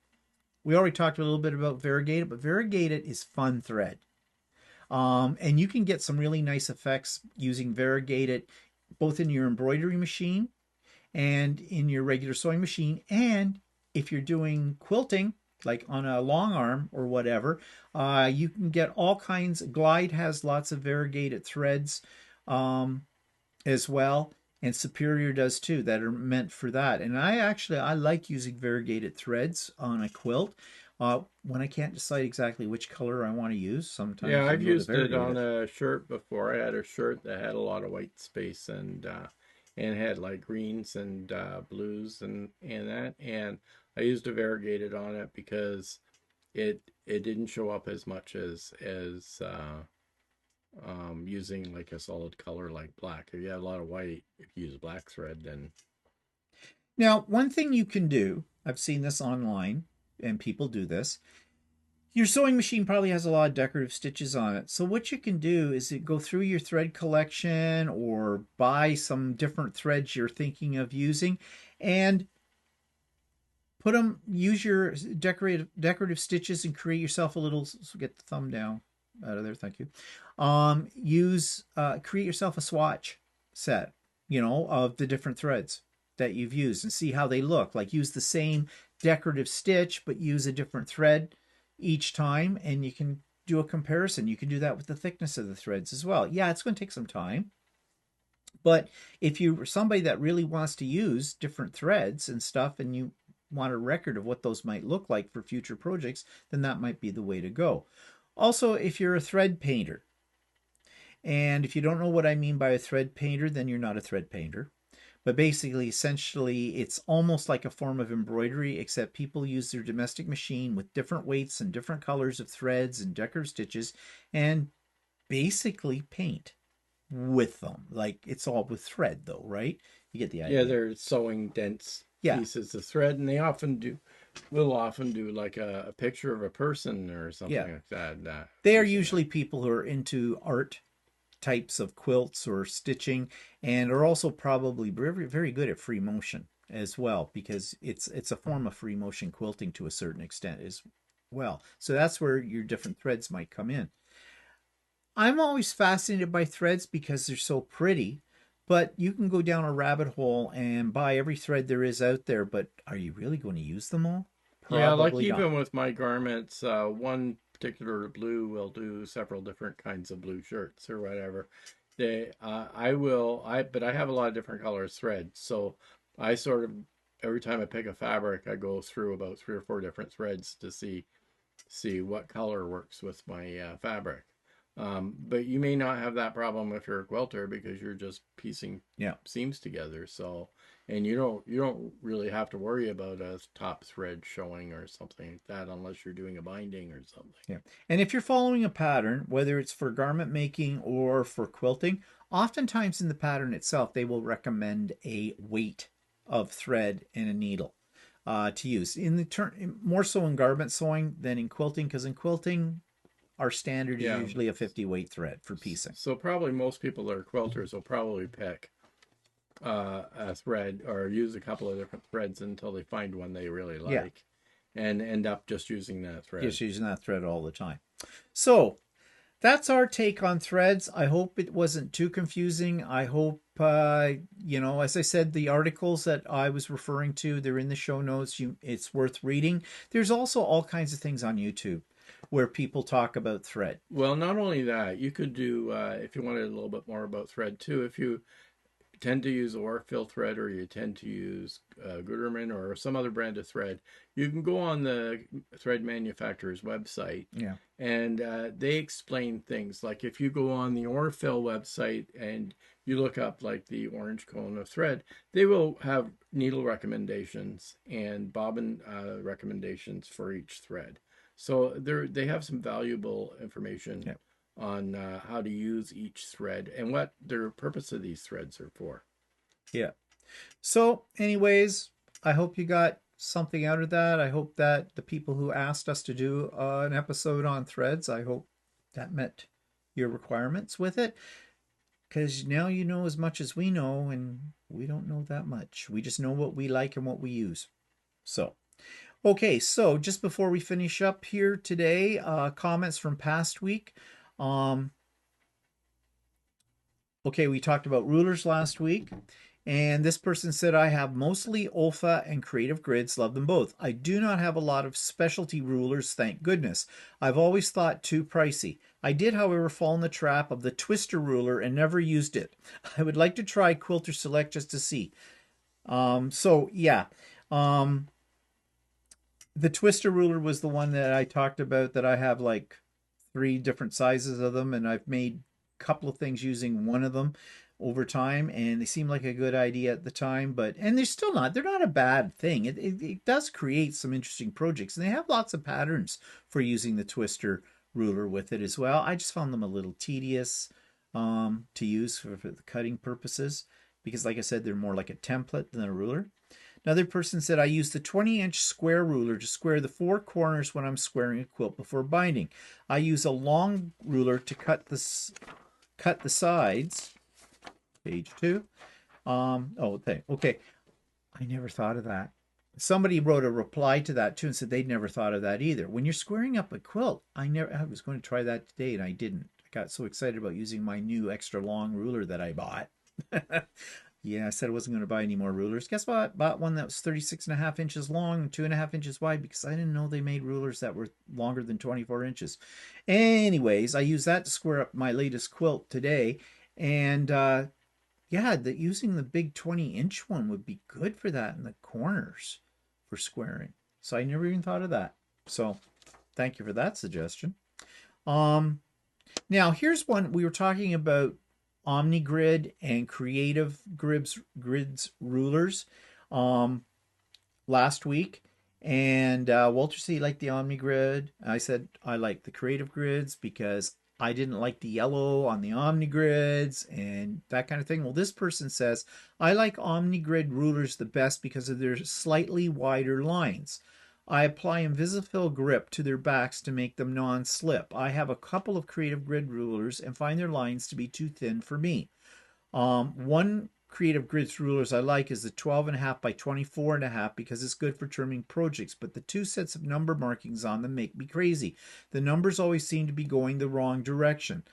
Speaker 1: We already talked a little bit about variegated, but variegated is fun thread. And you can get some really nice effects using variegated both in your embroidery machine and in your regular sewing machine. And if you're doing quilting, like on a long arm or whatever, you can get all kinds. Glide has lots of variegated threads as well, and Superior does too, that are meant for that. And I like using variegated threads on a quilt. When I can't decide exactly which color I want to use,
Speaker 2: yeah,
Speaker 1: sometimes I
Speaker 2: I've
Speaker 1: go to
Speaker 2: used it on
Speaker 1: variegated.
Speaker 2: a shirt before. I had a shirt that had a lot of white space and had like greens and blues and that. And I used a variegated on it because it didn't show up as much as using like a solid color like black. If you had a lot of white, if you use black thread, then
Speaker 1: Now, one thing you can do, I've seen this online, and people do this. Your sewing machine probably has a lot of decorative stitches on it. So what you can do is go through your thread collection or buy some different threads you're thinking of using and use your decorative stitches and create yourself a little, so get the thumb down out of there, thank you. Create yourself a swatch set, of the different threads that you've used and see how they look. Like use the same decorative stitch, but use a different thread each time, and you can do a comparison. You can do that with the thickness of the threads as well. Yeah, it's going to take some time, but if you're somebody that really wants to use different threads and stuff, and you want a record of what those might look like for future projects, then that might be the way to go. Also, if you're a thread painter, and if you don't know what I mean by a thread painter, then you're not a thread painter. But basically, essentially, it's almost like a form of embroidery, except people use their domestic machine with different weights and different colors of threads and decorative stitches and basically paint with them. Like it's all with thread, though, right? You get the
Speaker 2: yeah,
Speaker 1: idea.
Speaker 2: they're sewing dense
Speaker 1: Yeah,
Speaker 2: pieces of thread, and they will often do like a picture of a person or
Speaker 1: yeah.
Speaker 2: something like that.
Speaker 1: They are
Speaker 2: Using that.
Speaker 1: usually people who are into art types of quilts or stitching and are also probably very, very good at free motion as well, because it's a form of free motion quilting to a certain extent as well. So that's where your different threads might come in. I'm always fascinated by threads because they're so pretty, but you can go down a rabbit hole and buy every thread there is out there, but are you really going to use them all?
Speaker 2: Yeah, like
Speaker 1: Probably not.
Speaker 2: even with my garments, one particular blue will do several different kinds of blue shirts or whatever. But I have a lot of different colors threads, so I sort of every time I pick a fabric, I go through about 3 or 4 different threads to see what color works with my fabric. But you may not have that problem if you're a quilter because you're just piecing
Speaker 1: Yeah.
Speaker 2: seams together. So, and you don't really have to worry about a top thread showing or something like that unless you're doing a binding or something.
Speaker 1: Yeah. And if you're following a pattern, whether it's for garment making or for quilting, oftentimes in the pattern itself, they will recommend a weight of thread and a needle to use. In the turn, more so in garment sewing than in quilting, because in quilting, our standard is
Speaker 2: Yeah.
Speaker 1: usually a 50 weight thread for piecing.
Speaker 2: So probably most people that are quilters will probably pick a thread or use a couple of different threads until they find one they really
Speaker 1: Yeah,
Speaker 2: like and end up just using that thread.
Speaker 1: just using that thread all the time. So that's our take on threads. I hope it wasn't too confusing. I hope you know, as I said, the articles that I was referring to, they're in the show notes. It's worth reading. There's also all kinds of things on YouTube where people talk about thread.
Speaker 2: Well, not only that, you could do, if you wanted a little bit more about thread too, if you tend to use Orfil thread or you tend to use Gutermann or some other brand of thread, you can go on the thread manufacturer's website
Speaker 1: Yeah.
Speaker 2: and they explain things. Like if you go on the Orfil website and you look up like the orange cone of thread, they will have needle recommendations and bobbin recommendations for each thread. So they have some valuable information
Speaker 1: Yeah.
Speaker 2: on how to use each thread and what the purpose of these threads are for.
Speaker 1: Yeah. So, anyways, I hope you got something out of that. I hope that the people who asked us to do an episode on threads, I hope that met your requirements with it. Because now you know as much as we know, and we don't know that much. We just know what we like and what we use. So, okay, so just before we finish up here today, comments from past week. Um, okay, we talked about rulers last week. And this person said, I have mostly Olfa and Creative Grids, love them both. I do not have a lot of specialty rulers, thank goodness. I've always thought too pricey. I did, however, fall in the trap of the Twister ruler and never used it. I would like to try Quilter Select just to see. Um, the Twister ruler was the one that I talked about that I have like 3 different sizes of them, and I've made a couple of things using one of them over time, and they seem like a good idea at the time, and they're not a bad thing. It does create some interesting projects, and they have lots of patterns for using the Twister ruler with it as well. I just found them a little tedious to use for the cutting purposes because, like I said, they're more like a template than a ruler. Another person said, I use the 20-inch square ruler to square the 4 corners when I'm squaring a quilt before binding. I use a long ruler to cut the sides. Page 2. Okay. I never thought of that. Somebody wrote a reply to that too and said they'd never thought of that either. When you're squaring up a quilt, I was going to try that today and I didn't. I got so excited about using my new extra long ruler that I bought. Yeah, I said I wasn't going to buy any more rulers. Guess what? Bought one that was 36.5 inches long and 2.5 inches wide because I didn't know they made rulers that were longer than 24 inches. Anyways, I used that to square up my latest quilt today. And using the big 20-inch one would be good for that in the corners for squaring. So I never even thought of that. So thank you for that suggestion. Now here's one we were talking about OmniGrid and Creative Grids rulers last week. And Walter said he liked the OmniGrid. I said I like the Creative Grids because I didn't like the yellow on the OmniGrids and that kind of thing. Well, this person says, I like OmniGrid rulers the best because of their slightly wider lines. I apply Invisafill grip to their backs to make them non-slip. I have a couple of Creative Grid rulers and find their lines to be too thin for me. One Creative Grids rulers I like is the 12.5 by 24.5 because it's good for trimming projects, but the 2 sets of number markings on them make me crazy. The numbers always seem to be going the wrong direction.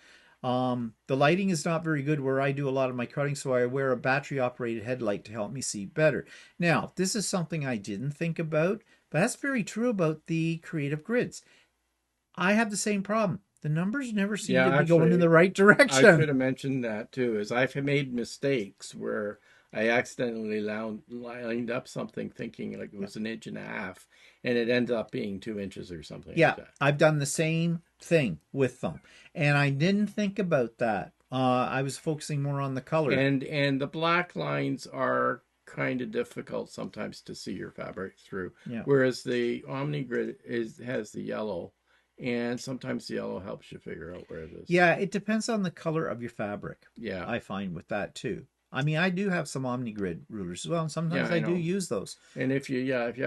Speaker 1: The lighting is not very good where I do a lot of my cutting, so I wear a battery-operated headlight to help me see better. Now, this is something I didn't think about, but that's very true about the Creative Grids. I have the same problem. The numbers never seem
Speaker 2: Yeah,
Speaker 1: to be going in
Speaker 2: actually,
Speaker 1: the right
Speaker 2: I
Speaker 1: direction.
Speaker 2: should have mentioned that too, is I've made mistakes where I accidentally lined up something thinking like it was an inch and a half, and it ended up being 2 inches or something like
Speaker 1: Yeah,
Speaker 2: that.
Speaker 1: I've done the same thing with them. And I didn't think about that. I was focusing more on the color.
Speaker 2: And the black lines are kind of difficult sometimes to see your fabric through,
Speaker 1: Yeah.
Speaker 2: whereas the OmniGrid has the yellow, and sometimes the yellow helps you figure out where it is.
Speaker 1: Yeah, it depends on the color of your fabric.
Speaker 2: Yeah,
Speaker 1: I find with that too. I mean, I do have some OmniGrid rulers as well, and
Speaker 2: yeah,
Speaker 1: sometimes
Speaker 2: I
Speaker 1: I do
Speaker 2: know.
Speaker 1: use those.
Speaker 2: And if you have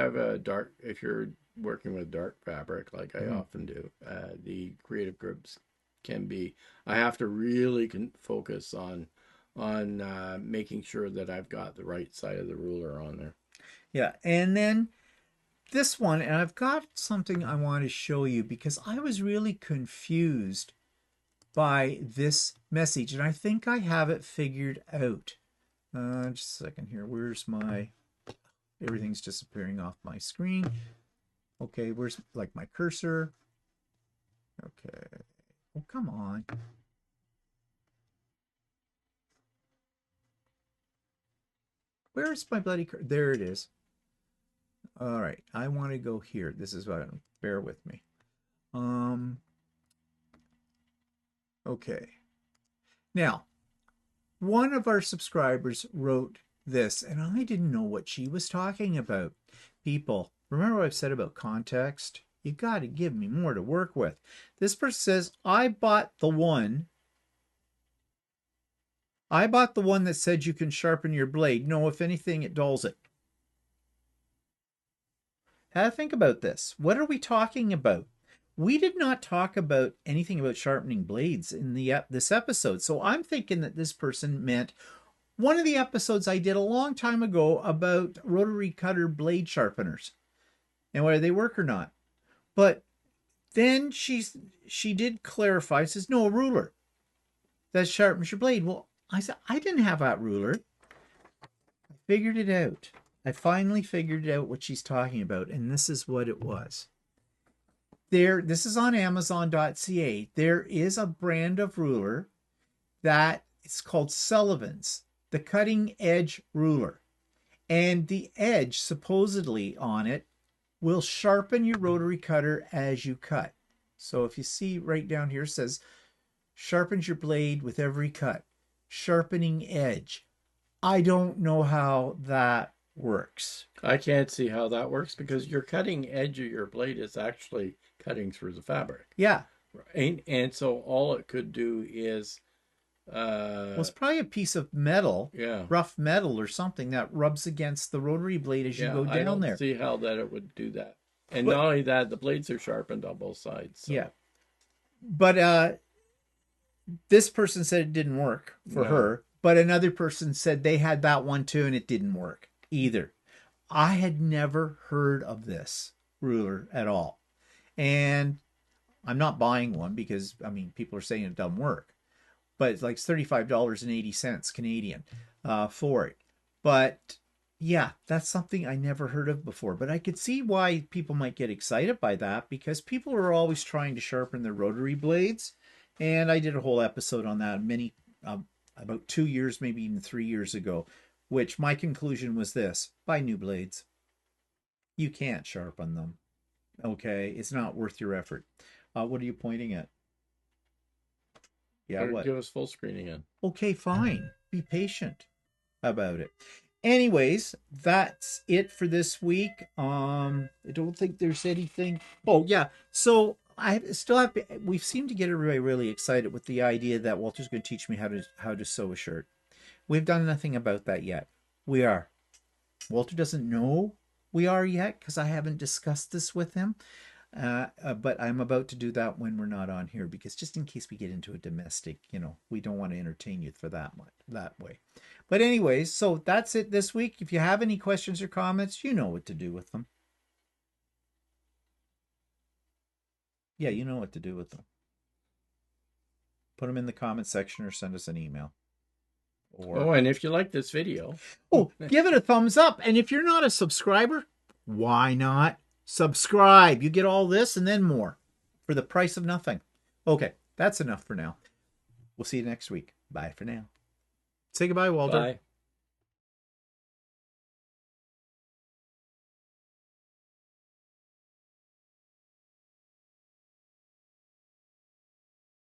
Speaker 2: if you're working with dark fabric like I
Speaker 1: Mm.
Speaker 2: often do, the creative groups can be. I have to really focus on making sure that I've got the right side of the ruler on there.
Speaker 1: Yeah, and then this one, and I've got something I want to show you because I was really confused by this message, and I think I have it figured out. Just a second here. Where's my... Everything's disappearing off my screen. Okay, where's like my cursor? Okay. Oh, come on. Where's my bloody cursor? There it is. All right, I want to go here. This is what I'm... Bear with me. Okay. Now, one of our subscribers wrote this, and I didn't know what she was talking about. People, remember what I've said about context? You got to give me more to work with. This person says, I bought the one that said you can sharpen your blade. No, if anything, it dulls it. Have to think about this. What are we talking about? We did not talk about anything about sharpening blades in this episode. So I'm thinking that this person meant one of the episodes I did a long time ago about rotary cutter blade sharpeners and whether they work or not. But then she did clarify. Says, no, a ruler that sharpens your blade. Well, I said, I didn't have that ruler. I figured it out. I finally figured out what she's talking about, and this is what it was. This is on Amazon.ca. There is a brand of ruler that it's called Sullivan's, the cutting edge ruler. And the edge supposedly on it will sharpen your rotary cutter as you cut. So if you see right down here, it says sharpens your blade with every cut. Sharpening edge. I don't know how that works.
Speaker 2: I can't see how that works because your cutting edge of your blade is actually cutting through the fabric.
Speaker 1: Yeah.
Speaker 2: And so all it could do is
Speaker 1: well, it's probably a piece of metal, rough metal or something that rubs against the rotary blade as you go down
Speaker 2: I don't
Speaker 1: there.
Speaker 2: see how that it would do that. And not only that, the blades are sharpened on both sides. So.
Speaker 1: Yeah. But this person said it didn't work for her, but another person said they had that one too and it didn't work either. I had never heard of this ruler at all. And I'm not buying one because, I mean, people are saying it doesn't work. But it's like $35.80 Canadian for it. But yeah, that's something I never heard of before. But I could see why people might get excited by that because people are always trying to sharpen their rotary blades. And I did a whole episode on that about 2 years, maybe even 3 years ago, which my conclusion was this: buy new blades. You can't sharpen them. Okay, it's not worth your effort. What are you pointing at? Yeah, what?
Speaker 2: Give us full screen again.
Speaker 1: Okay, fine. Be patient about it. Anyways, that's it for this week. I don't think there's anything. Oh, yeah. So I still have. We seem to get everybody really excited with the idea that Walter's going to teach me how to sew a shirt. We've done nothing about that yet. We are. Walter doesn't know we are yet because I haven't discussed this with him. But I'm about to do that when we're not on here because just in case we get into a domestic, we don't want to entertain you for that way. But anyways, so that's it this week. If you have any questions or comments, you know what to do with them. Yeah, you know what to do with them. Put them in the comment section or send us an email.
Speaker 2: And if you like this video,
Speaker 1: give it a thumbs up. And if you're not a subscriber, why not subscribe? You get all this and then more for the price of nothing. Okay, that's enough for now. We'll see you next week. Bye for now. Say goodbye, Walter.
Speaker 2: Bye.